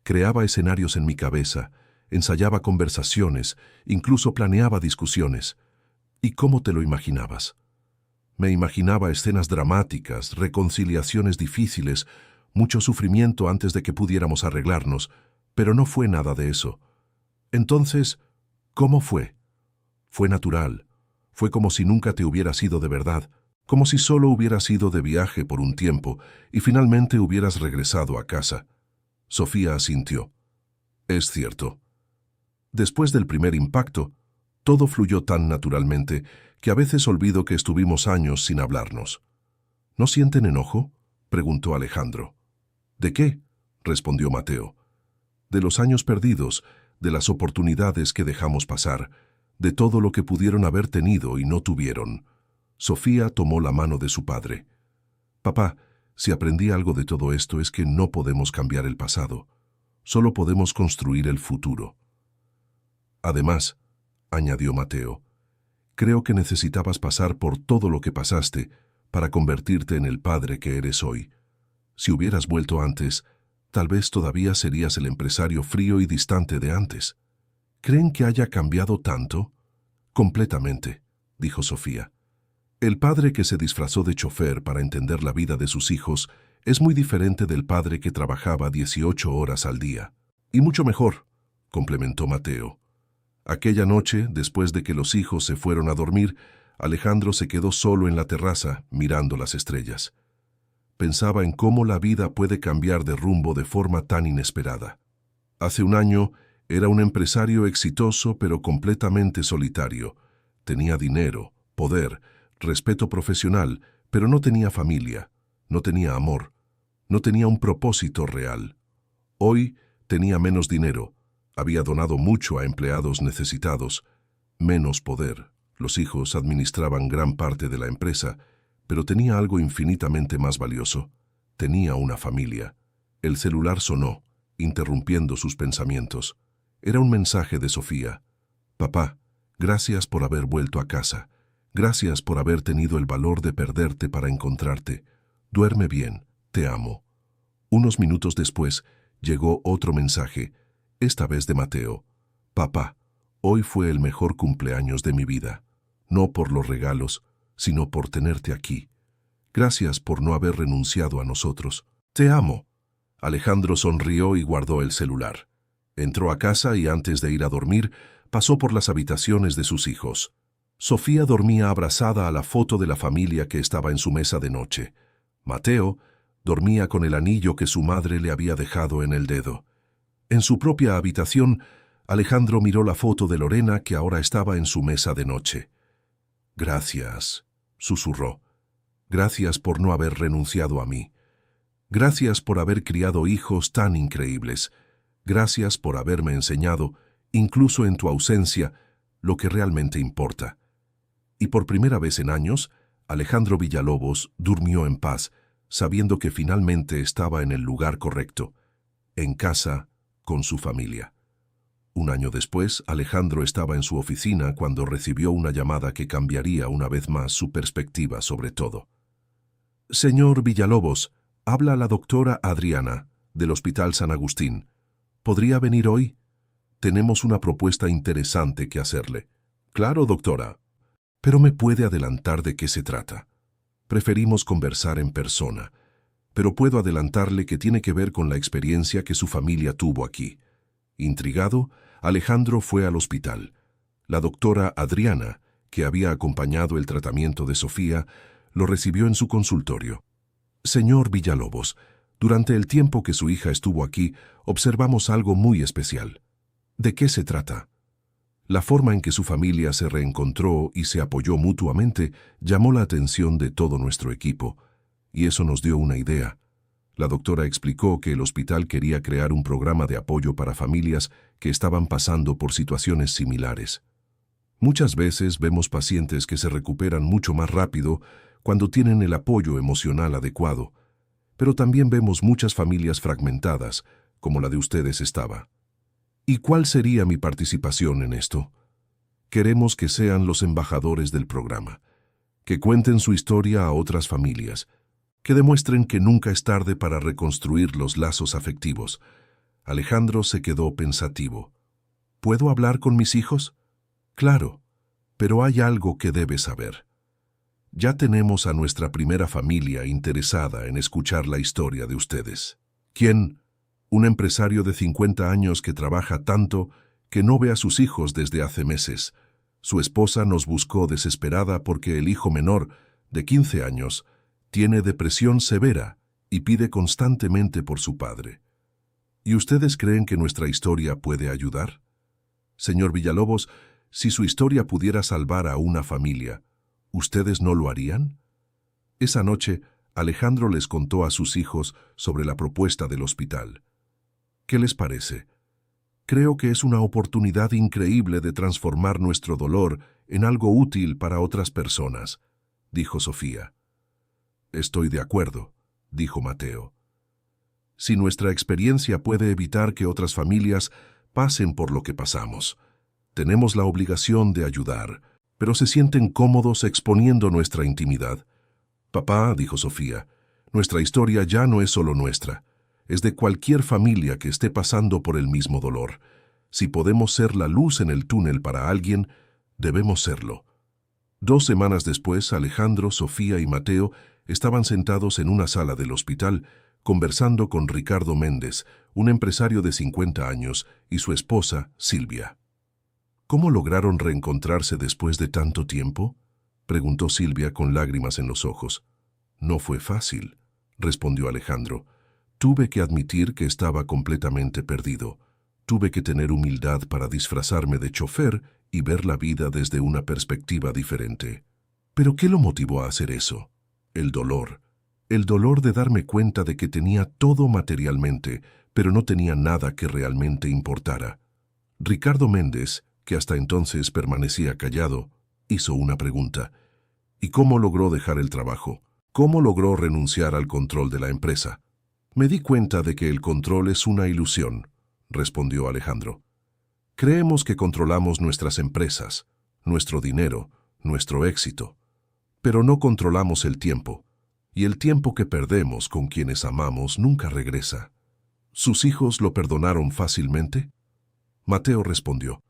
Creaba escenarios en mi cabeza, ensayaba conversaciones, incluso planeaba discusiones. ¿Y cómo te lo imaginabas? Me imaginaba escenas dramáticas, reconciliaciones difíciles, mucho sufrimiento antes de que pudiéramos arreglarnos, pero no fue nada de eso. Entonces, ¿cómo fue? Fue natural. Fue como si nunca te hubieras ido de verdad, como si solo hubieras ido de viaje por un tiempo y finalmente hubieras regresado a casa. Sofía asintió. Es cierto. Después del primer impacto, todo fluyó tan naturalmente que a veces olvido que estuvimos años sin hablarnos. ¿No sienten enojo?, preguntó Alejandro. ¿De qué?, respondió Mateo. De los años perdidos, de las oportunidades que dejamos pasar, de todo lo que pudieron haber tenido y no tuvieron. Sofía tomó la mano de su padre. Papá, si aprendí algo de todo esto es que no podemos cambiar el pasado. Solo podemos construir el futuro. Además, añadió Mateo, creo que necesitabas pasar por todo lo que pasaste para convertirte en el padre que eres hoy. Si hubieras vuelto antes, tal vez todavía serías el empresario frío y distante de antes. ¿Creen que haya cambiado tanto? Completamente, dijo Sofía. El padre que se disfrazó de chofer para entender la vida de sus hijos es muy diferente del padre que trabajaba 18 horas al día. Y mucho mejor, complementó Mateo. Aquella noche, después de que los hijos se fueron a dormir, Alejandro se quedó solo en la terraza, mirando las estrellas. Pensaba en cómo la vida puede cambiar de rumbo de forma tan inesperada. Hace un año, era un empresario exitoso pero completamente solitario. Tenía dinero, poder, respeto profesional, pero no tenía familia, no tenía amor, no tenía un propósito real. Hoy tenía menos dinero. Había donado mucho a empleados necesitados, menos poder. Los hijos administraban gran parte de la empresa, pero tenía algo infinitamente más valioso. Tenía una familia. El celular sonó, interrumpiendo sus pensamientos. Era un mensaje de Sofía. Papá, gracias por haber vuelto a casa. Gracias por haber tenido el valor de perderte para encontrarte. Duerme bien, te amo. Unos minutos después, llegó otro mensaje, esta vez de Mateo. Papá, hoy fue el mejor cumpleaños de mi vida. No por los regalos, sino por tenerte aquí. Gracias por no haber renunciado a nosotros. Te amo. Alejandro sonrió y guardó el celular. Entró a casa y antes de ir a dormir, pasó por las habitaciones de sus hijos. Sofía dormía abrazada a la foto de la familia que estaba en su mesa de noche. Mateo dormía con el anillo que su madre le había dejado en el dedo. En su propia habitación, Alejandro miró la foto de Lorena que ahora estaba en su mesa de noche. Gracias, susurró. Gracias por no haber renunciado a mí. Gracias por haber criado hijos tan increíbles. Gracias por haberme enseñado, incluso en tu ausencia, lo que realmente importa. Y por primera vez en años, Alejandro Villalobos durmió en paz, sabiendo que finalmente estaba en el lugar correcto, en casa, con su familia. Un año después, Alejandro estaba en su oficina cuando recibió una llamada que cambiaría una vez más su perspectiva sobre todo. Señor Villalobos, habla la doctora Adriana, del Hospital San Agustín. ¿Podría venir hoy? Tenemos una propuesta interesante que hacerle. Claro, doctora. Pero ¿me puede adelantar de qué se trata? Preferimos conversar en persona, pero puedo adelantarle que tiene que ver con la experiencia que su familia tuvo aquí. Intrigado, Alejandro fue al hospital. La doctora Adriana, que había acompañado el tratamiento de Sofía, lo recibió en su consultorio. Señor Villalobos, durante el tiempo que su hija estuvo aquí, observamos algo muy especial. ¿De qué se trata? La forma en que su familia se reencontró y se apoyó mutuamente llamó la atención de todo nuestro equipo, y eso nos dio una idea. La doctora explicó que el hospital quería crear un programa de apoyo para familias que estaban pasando por situaciones similares. Muchas veces vemos pacientes que se recuperan mucho más rápido cuando tienen el apoyo emocional adecuado, pero también vemos muchas familias fragmentadas, como la de ustedes estaba. ¿Y cuál sería mi participación en esto? Queremos que sean los embajadores del programa, que cuenten su historia a otras familias, que demuestren que nunca es tarde para reconstruir los lazos afectivos. Alejandro se quedó pensativo. ¿Puedo hablar con mis hijos? Claro, pero hay algo que debes saber. Ya tenemos a nuestra primera familia interesada en escuchar la historia de ustedes. ¿Quién? Un empresario de 50 años que trabaja tanto que no ve a sus hijos desde hace meses. Su esposa nos buscó desesperada porque el hijo menor, de 15 años, tiene depresión severa y pide constantemente por su padre. ¿Y ustedes creen que nuestra historia puede ayudar? Señor Villalobos, si su historia pudiera salvar a una familia, ¿ustedes no lo harían? Esa noche, Alejandro les contó a sus hijos sobre la propuesta del hospital. ¿Qué les parece? Creo que es una oportunidad increíble de transformar nuestro dolor en algo útil para otras personas, dijo Sofía. Estoy de acuerdo, dijo Mateo. Si nuestra experiencia puede evitar que otras familias pasen por lo que pasamos, tenemos la obligación de ayudar, pero se sienten cómodos exponiendo nuestra intimidad. Papá, dijo Sofía, nuestra historia ya no es solo nuestra, es de cualquier familia que esté pasando por el mismo dolor. Si podemos ser la luz en el túnel para alguien, debemos serlo. 2 semanas después, Alejandro, Sofía y Mateo estaban sentados en una sala del hospital, conversando con Ricardo Méndez, un empresario de 50 años, y su esposa, Silvia. ¿Cómo lograron reencontrarse después de tanto tiempo?, preguntó Silvia con lágrimas en los ojos. No fue fácil, respondió Alejandro. Tuve que admitir que estaba completamente perdido. Tuve que tener humildad para disfrazarme de chofer y ver la vida desde una perspectiva diferente. ¿Pero qué lo motivó a hacer eso? El dolor de darme cuenta de que tenía todo materialmente, pero no tenía nada que realmente importara. Ricardo Méndez, que hasta entonces permanecía callado, hizo una pregunta. ¿Y cómo logró dejar el trabajo? ¿Cómo logró renunciar al control de la empresa? Me di cuenta de que el control es una ilusión, respondió Alejandro. Creemos que controlamos nuestras empresas, nuestro dinero, nuestro éxito, pero no controlamos el tiempo. Y el tiempo que perdemos con quienes amamos nunca regresa. ¿Sus hijos lo perdonaron fácilmente? Mateo respondió.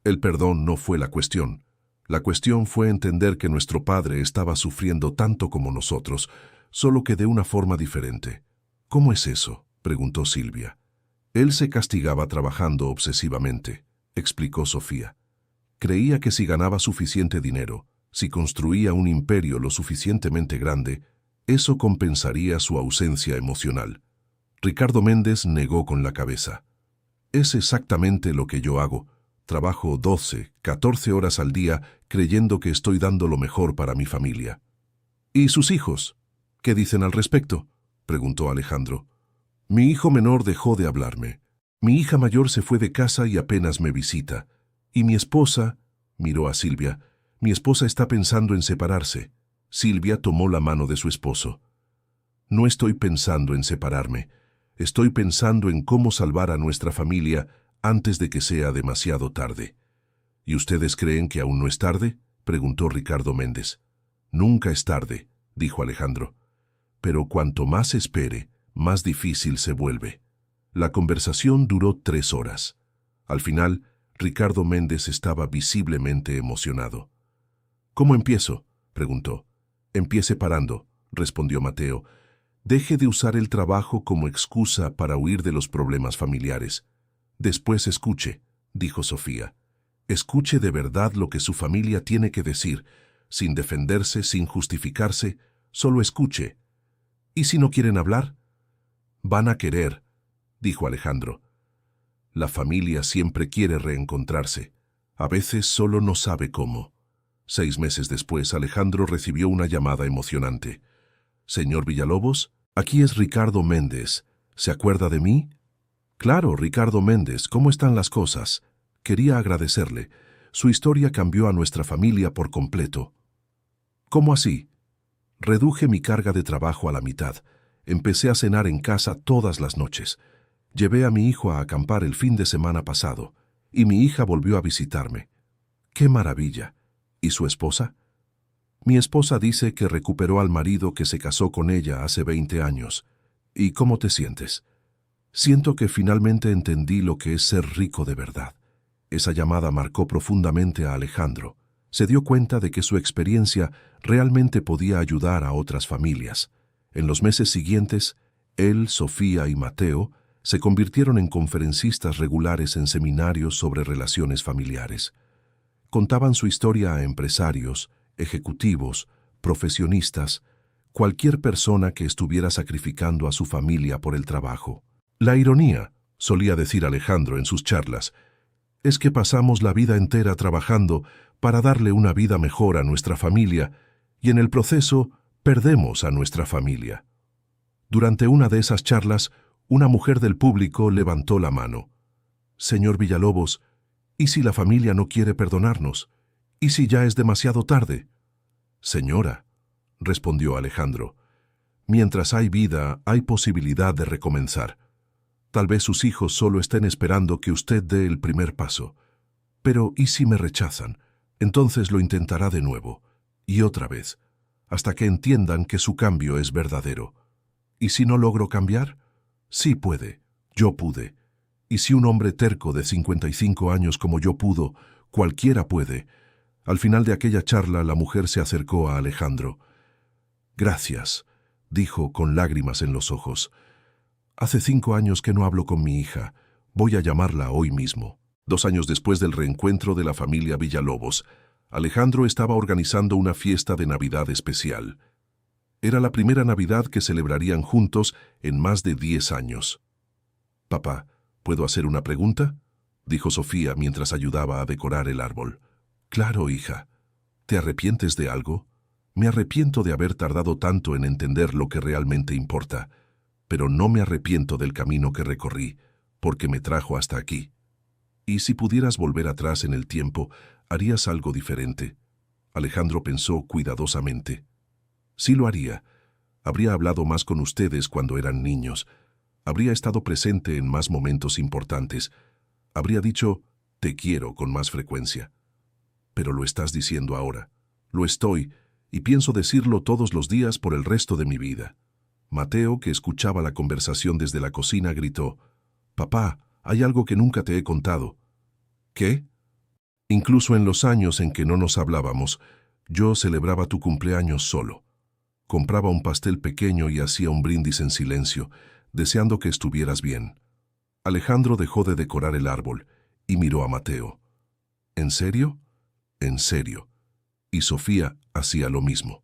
El perdón no fue la cuestión. La cuestión fue entender que nuestro padre estaba sufriendo tanto como nosotros, solo que de una forma diferente. ¿Cómo es eso?, preguntó Silvia. Él se castigaba trabajando obsesivamente, explicó Sofía. Creía que si ganaba suficiente dinero, si construía un imperio lo suficientemente grande, eso compensaría su ausencia emocional. Ricardo Méndez negó con la cabeza. Es exactamente lo que yo hago. Trabajo 12, 14 horas al día creyendo que estoy dando lo mejor para mi familia. ¿Y sus hijos? ¿Qué dicen al respecto?, preguntó Alejandro. Mi hijo menor dejó de hablarme. Mi hija mayor se fue de casa y apenas me visita. Y mi esposa, miró a Silvia, mi esposa está pensando en separarse. Silvia tomó la mano de su esposo. No estoy pensando en separarme. Estoy pensando en cómo salvar a nuestra familia antes de que sea demasiado tarde. ¿Y ustedes creen que aún no es tarde?, preguntó Ricardo Méndez. Nunca es tarde, dijo Alejandro. Pero cuanto más espere, más difícil se vuelve. La conversación duró 3 horas. Al final, Ricardo Méndez estaba visiblemente emocionado. ¿Cómo empiezo?, preguntó. Empiece parando, respondió Mateo. Deje de usar el trabajo como excusa para huir de los problemas familiares. Después escuche, dijo Sofía. Escuche de verdad lo que su familia tiene que decir, sin defenderse, sin justificarse, solo escuche. ¿Y si no quieren hablar? Van a querer, dijo Alejandro. La familia siempre quiere reencontrarse. A veces solo no sabe cómo. 6 meses después, Alejandro recibió una llamada emocionante. «Señor Villalobos, aquí es Ricardo Méndez. ¿Se acuerda de mí?» «Claro, Ricardo Méndez, ¿cómo están las cosas? Quería agradecerle. Su historia cambió a nuestra familia por completo». «¿Cómo así?» «Reduje mi carga de trabajo a la mitad. Empecé a cenar en casa todas las noches. Llevé a mi hijo a acampar el fin de semana pasado, y mi hija volvió a visitarme. ¡Qué maravilla! ¿Y su esposa?» «Mi esposa dice que recuperó al marido que se casó con ella hace 20 años. ¿Y cómo te sientes?» «Siento que finalmente entendí lo que es ser rico de verdad». Esa llamada marcó profundamente a Alejandro. Se dio cuenta de que su experiencia realmente podía ayudar a otras familias. En los meses siguientes, él, Sofía y Mateo se convirtieron en conferencistas regulares en seminarios sobre relaciones familiares. Contaban su historia a empresarios, ejecutivos, profesionistas, cualquier persona que estuviera sacrificando a su familia por el trabajo. «La ironía», solía decir Alejandro en sus charlas, «es que pasamos la vida entera trabajando para darle una vida mejor a nuestra familia y en el proceso perdemos a nuestra familia». Durante una de esas charlas, una mujer del público levantó la mano. «Señor Villalobos, ¿y si la familia no quiere perdonarnos? ¿Y si ya es demasiado tarde?» «Señora», respondió Alejandro, «mientras hay vida, hay posibilidad de recomenzar. Tal vez sus hijos solo estén esperando que usted dé el primer paso. Pero ¿y si me rechazan? Entonces lo intentará de nuevo, y otra vez, hasta que entiendan que su cambio es verdadero. ¿Y si no logro cambiar? Sí puede, yo pude. Y si un hombre terco de 55 años como yo pudo, cualquiera puede». Al final de aquella charla, la mujer se acercó a Alejandro. «Gracias», dijo con lágrimas en los ojos. «Hace 5 años que no hablo con mi hija. Voy a llamarla hoy mismo». 2 años después del reencuentro de la familia Villalobos, Alejandro estaba organizando una fiesta de Navidad especial. Era la primera Navidad que celebrarían juntos en más de 10 años. «Papá, ¿puedo hacer una pregunta?», dijo Sofía mientras ayudaba a decorar el árbol. «Claro, hija. ¿Te arrepientes de algo?» «Me arrepiento de haber tardado tanto en entender lo que realmente importa, pero no me arrepiento del camino que recorrí, porque me trajo hasta aquí». «¿Y si pudieras volver atrás en el tiempo, harías algo diferente?» Alejandro pensó cuidadosamente. «Sí lo haría. Habría hablado más con ustedes cuando eran niños. Habría estado presente en más momentos importantes. Habría dicho, te quiero con más frecuencia». «Pero lo estás diciendo ahora». «Lo estoy, y pienso decirlo todos los días por el resto de mi vida». Mateo, que escuchaba la conversación desde la cocina, gritó, «Papá, hay algo que nunca te he contado». «¿Qué?» «Incluso en los años en que no nos hablábamos, yo celebraba tu cumpleaños solo. Compraba un pastel pequeño y hacía un brindis en silencio, deseando que estuvieras bien». Alejandro dejó de decorar el árbol y miró a Mateo. «¿En serio?» «En serio». Y Sofía hacía lo mismo.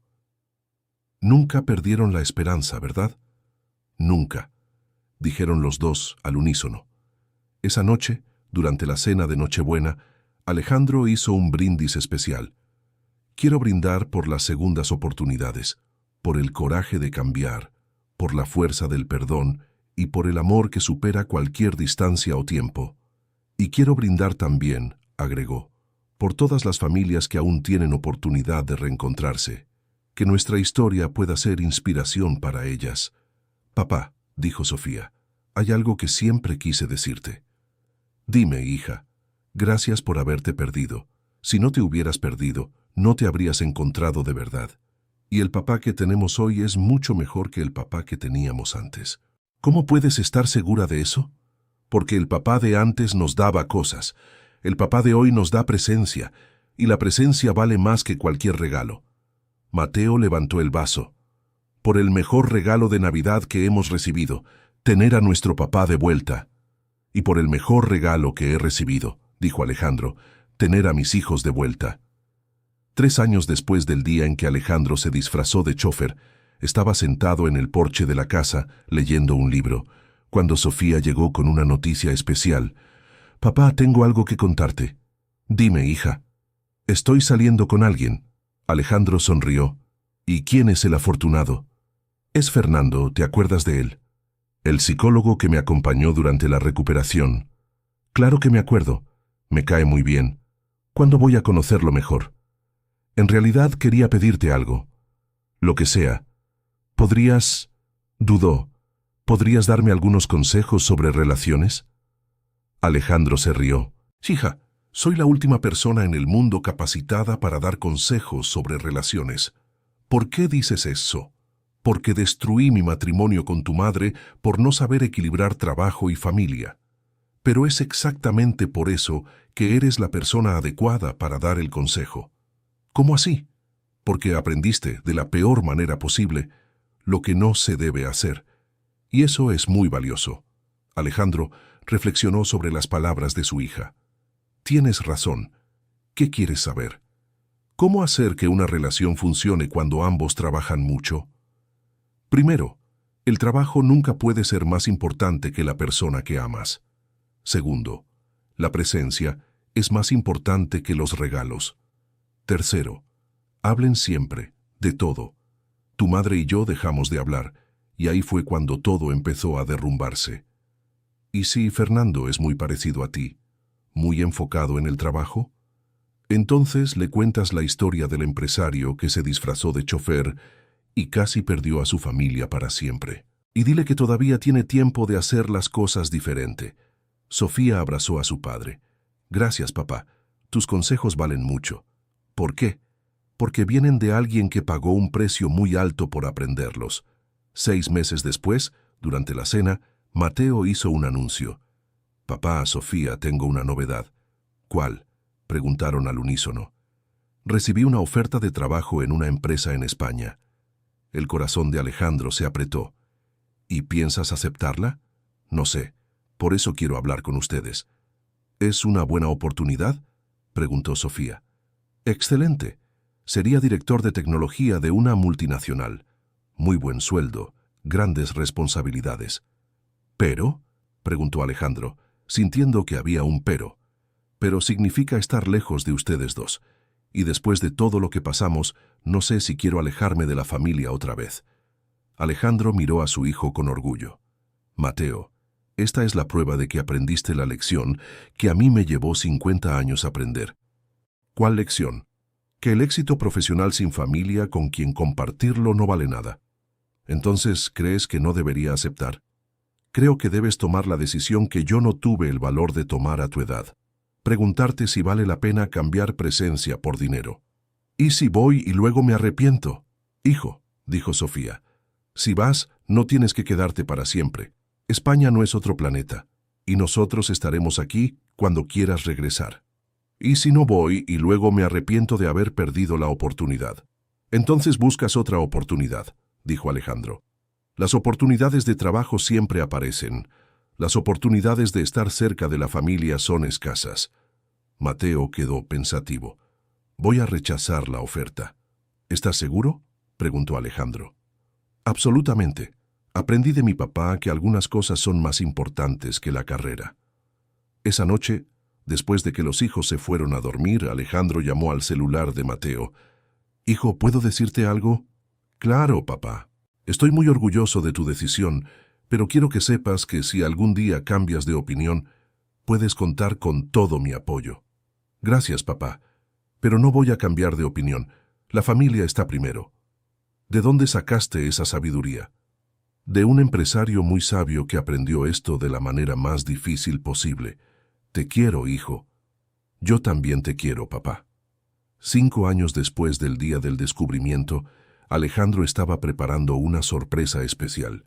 «Nunca perdieron la esperanza, ¿verdad?» «Nunca», dijeron los dos al unísono. Esa noche, durante la cena de Nochebuena, Alejandro hizo un brindis especial. «Quiero brindar por las segundas oportunidades, por el coraje de cambiar, por la fuerza del perdón y por el amor que supera cualquier distancia o tiempo. Y quiero brindar también», agregó, «por todas las familias que aún tienen oportunidad de reencontrarse, que nuestra historia pueda ser inspiración para ellas». «Papá», dijo Sofía, «hay algo que siempre quise decirte». Dime, hija, gracias por haberte perdido. Si no te hubieras perdido, no te habrías encontrado de verdad. Y el papá que tenemos hoy es mucho mejor que el papá que teníamos antes. ¿Cómo puedes estar segura de eso? Porque el papá de antes nos daba cosas. El papá de hoy nos da presencia, y la presencia vale más que cualquier regalo. Mateo levantó el vaso. Por el mejor regalo de Navidad que hemos recibido, tener a nuestro papá de vuelta. Y por el mejor regalo que he recibido, dijo Alejandro, tener a mis hijos de vuelta. 3 años después del día en que Alejandro se disfrazó de chofer, estaba sentado en el porche de la casa, leyendo un libro, cuando Sofía llegó con una noticia especial. «Papá, tengo algo que contarte». «Dime, hija». «Estoy saliendo con alguien». Alejandro sonrió. «¿Y quién es el afortunado?» «Es Fernando, ¿te acuerdas de él?» «El psicólogo que me acompañó durante la recuperación». «Claro que me acuerdo. Me cae muy bien. ¿Cuándo voy a conocerlo mejor?» «En realidad quería pedirte algo». «Lo que sea». «¿Podrías...» Dudó. «¿Podrías darme algunos consejos sobre relaciones?» Alejandro se rió. «Hija, soy la última persona en el mundo capacitada para dar consejos sobre relaciones. ¿Por qué dices eso? Porque destruí mi matrimonio con tu madre por no saber equilibrar trabajo y familia. Pero es exactamente por eso que eres la persona adecuada para dar el consejo». «¿Cómo así?» «Porque aprendiste, de la peor manera posible, lo que no se debe hacer. Y eso es muy valioso». Alejandro reflexionó sobre las palabras de su hija. «Tienes razón. ¿Qué quieres saber? ¿Cómo hacer que una relación funcione cuando ambos trabajan mucho?» Primero, el trabajo nunca puede ser más importante que la persona que amas. Segundo, la presencia es más importante que los regalos. Tercero, hablen siempre, de todo. Tu madre y yo dejamos de hablar, y ahí fue cuando todo empezó a derrumbarse. ¿Y si Fernando es muy parecido a ti, muy enfocado en el trabajo? Entonces le cuentas la historia del empresario que se disfrazó de chofer y casi perdió a su familia para siempre. Y dile que todavía tiene tiempo de hacer las cosas diferente. Sofía abrazó a su padre. «Gracias, papá. Tus consejos valen mucho». «¿Por qué?» «Porque vienen de alguien que pagó un precio muy alto por aprenderlos». 6 meses después, durante la cena, Mateo hizo un anuncio. «Papá, Sofía, tengo una novedad». «¿Cuál?», preguntaron al unísono. «Recibí una oferta de trabajo en una empresa en España». El corazón de Alejandro se apretó. «¿Y piensas aceptarla?» «No sé. Por eso quiero hablar con ustedes». «¿Es una buena oportunidad?», preguntó Sofía. «Excelente. Sería director de tecnología de una multinacional. Muy buen sueldo, grandes responsabilidades». «¿Pero?», preguntó Alejandro, sintiendo que había un pero. «Pero significa estar lejos de ustedes dos. Y después de todo lo que pasamos, no sé si quiero alejarme de la familia otra vez». Alejandro miró a su hijo con orgullo. «Mateo, esta es la prueba de que aprendiste la lección que a mí me llevó 50 años aprender». «¿Cuál lección?». «Que el éxito profesional sin familia con quien compartirlo no vale nada». «Entonces, ¿crees que no debería aceptar?». «Creo que debes tomar la decisión que yo no tuve el valor de tomar a tu edad. Preguntarte si vale la pena cambiar presencia por dinero». «¿Y si voy y luego me arrepiento?». «Hijo», dijo Sofía, «si vas, no tienes que quedarte para siempre. España no es otro planeta, y nosotros estaremos aquí cuando quieras regresar». «¿Y si no voy y luego me arrepiento de haber perdido la oportunidad?». «Entonces buscas otra oportunidad», dijo Alejandro. «Las oportunidades de trabajo siempre aparecen. Las oportunidades de estar cerca de la familia son escasas». Mateo quedó pensativo. «Voy a rechazar la oferta». «¿Estás seguro?», preguntó Alejandro. «Absolutamente. Aprendí de mi papá que algunas cosas son más importantes que la carrera». Esa noche, después de que los hijos se fueron a dormir, Alejandro llamó al celular de Mateo. «Hijo, ¿puedo decirte algo?». «Claro, papá. Estoy muy orgulloso de tu decisión, pero quiero que sepas que si algún día cambias de opinión, puedes contar con todo mi apoyo». «Gracias, papá. Pero no voy a cambiar de opinión. La familia está primero». «¿De dónde sacaste esa sabiduría?». «De un empresario muy sabio que aprendió esto de la manera más difícil posible. Te quiero, hijo. Yo también te quiero, papá. 5 años después del día del descubrimiento, Alejandro estaba preparando una sorpresa especial.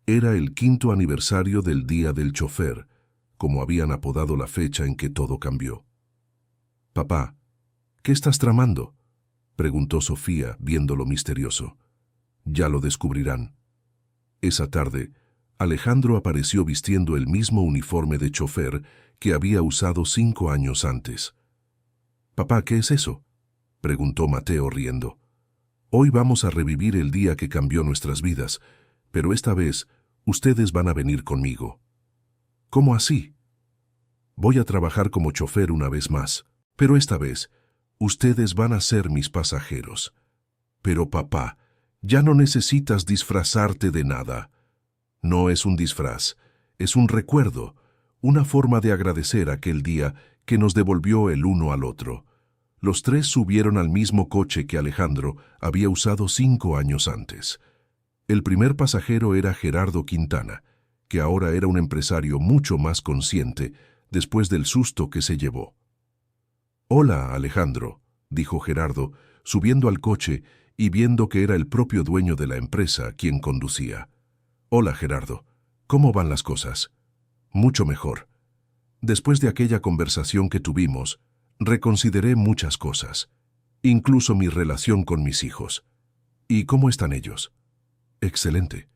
Era el 5º aniversario del Día del Chofer, como habían apodado la fecha en que todo cambió. «Papá, ¿qué estás tramando?», preguntó Sofía, viéndolo misterioso. «Ya lo descubrirán». Esa tarde, Alejandro apareció vistiendo el mismo uniforme de chofer que había usado 5 años antes. «Papá, ¿qué es eso?», preguntó Mateo riendo. «Hoy vamos a revivir el día que cambió nuestras vidas, pero esta vez ustedes van a venir conmigo». «¿Cómo así?». «Voy a trabajar como chofer una vez más, pero esta vez ustedes van a ser mis pasajeros». «Pero papá, ya no necesitas disfrazarte de nada». «No es un disfraz, es un recuerdo, una forma de agradecer aquel día que nos devolvió el uno al otro». Los 3 subieron al mismo coche que Alejandro había usado 5 años antes. El primer pasajero era Gerardo Quintana, que ahora era un empresario mucho más consciente después del susto que se llevó. «Hola, Alejandro», dijo Gerardo, subiendo al coche y viendo que era el propio dueño de la empresa quien conducía. «Hola, Gerardo. ¿Cómo van las cosas?». «Mucho mejor. Después de aquella conversación que tuvimos, reconsideré muchas cosas, incluso mi relación con mis hijos». «¿Y cómo están ellos?». «Excelente.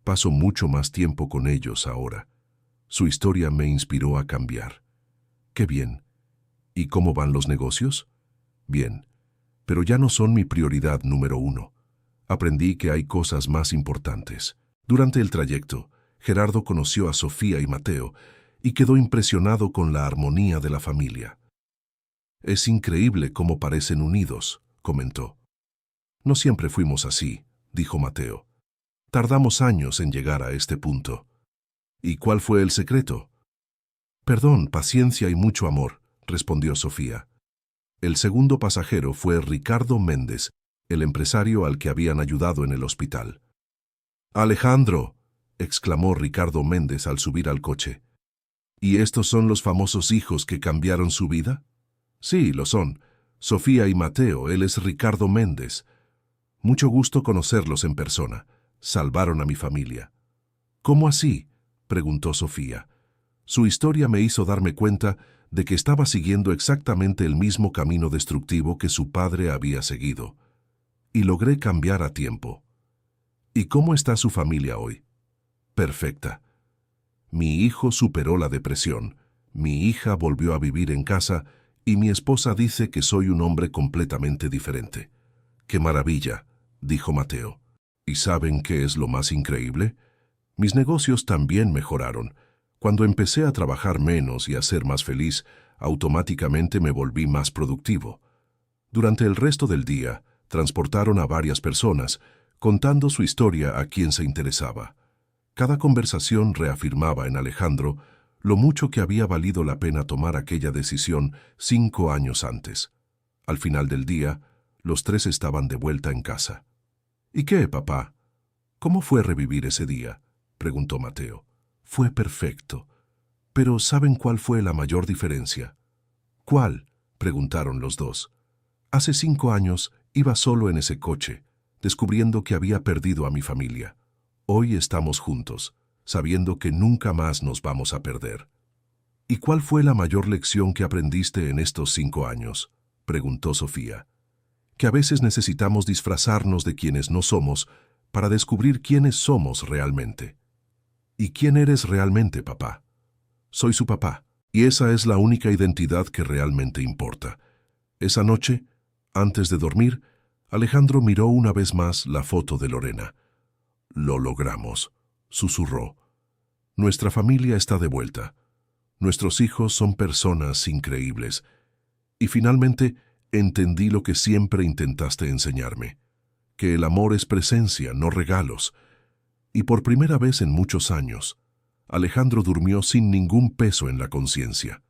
Paso mucho más tiempo con ellos ahora. Su historia me inspiró a cambiar». «Qué bien. ¿Y cómo van los negocios?». «Bien, pero ya no son mi prioridad número 1. Aprendí que hay cosas más importantes». Durante el trayecto, Gerardo conoció a Sofía y Mateo y quedó impresionado con la armonía de la familia. «Es increíble cómo parecen unidos», comentó. «No siempre fuimos así», dijo Mateo. «Tardamos años en llegar a este punto». «¿Y cuál fue el secreto?». «Perdón, paciencia y mucho amor», respondió Sofía. El segundo pasajero fue Ricardo Méndez, el empresario al que habían ayudado en el hospital. «Alejandro», exclamó Ricardo Méndez al subir al coche. «¿Y estos son los famosos hijos que cambiaron su vida?». «Sí, lo son. Sofía y Mateo, él es Ricardo Méndez. Mucho gusto conocerlos en persona. Salvaron a mi familia». «¿Cómo así?», preguntó Sofía. Su historia me hizo darme cuenta de que estaba siguiendo exactamente el mismo camino destructivo que su padre había seguido. Y logré cambiar a tiempo. «¿Y cómo está su familia hoy?». «Perfecta. Mi hijo superó la depresión, mi hija volvió a vivir en casa y mi esposa dice que soy un hombre completamente diferente». «¡Qué maravilla!», dijo Mateo. «¿Y saben qué es lo más increíble? Mis negocios también mejoraron. Cuando empecé a trabajar menos y a ser más feliz, automáticamente me volví más productivo». Durante el resto del día, transportaron a varias personas, contando su historia a quien se interesaba. Cada conversación reafirmaba en Alejandro lo mucho que había valido la pena tomar aquella decisión 5 años antes. Al final del día, los 3 estaban de vuelta en casa. «¿Y qué, papá? ¿Cómo fue revivir ese día?», preguntó Mateo. «Fue perfecto. Pero ¿saben cuál fue la mayor diferencia?». «¿Cuál?», preguntaron los dos. «Hace 5 años iba solo en ese coche, descubriendo que había perdido a mi familia. Hoy estamos juntos, sabiendo que nunca más nos vamos a perder». «¿Y cuál fue la mayor lección que aprendiste en estos 5 años?», preguntó Sofía. «Que a veces necesitamos disfrazarnos de quienes no somos para descubrir quiénes somos realmente». «¿Y quién eres realmente, papá?». «Soy su papá, y esa es la única identidad que realmente importa». Esa noche, antes de dormir, Alejandro miró una vez más la foto de Lorena. «Lo logramos», susurró. «Nuestra familia está de vuelta. Nuestros hijos son personas increíbles. Y finalmente entendí lo que siempre intentaste enseñarme, que el amor es presencia, no regalos». Y por primera vez en muchos años, Alejandro durmió sin ningún peso en la conciencia.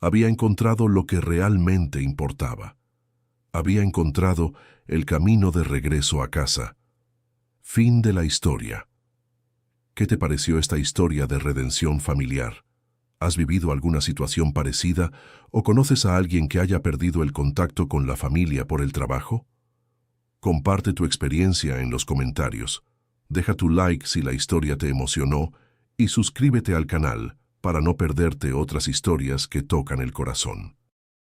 Había encontrado lo que realmente importaba. Había encontrado el camino de regreso a casa. Fin de la historia. ¿Qué te pareció esta historia de redención familiar? ¿Has vivido alguna situación parecida o conoces a alguien que haya perdido el contacto con la familia por el trabajo? Comparte tu experiencia en los comentarios. Deja tu like si la historia te emocionó y suscríbete al canal para no perderte otras historias que tocan el corazón.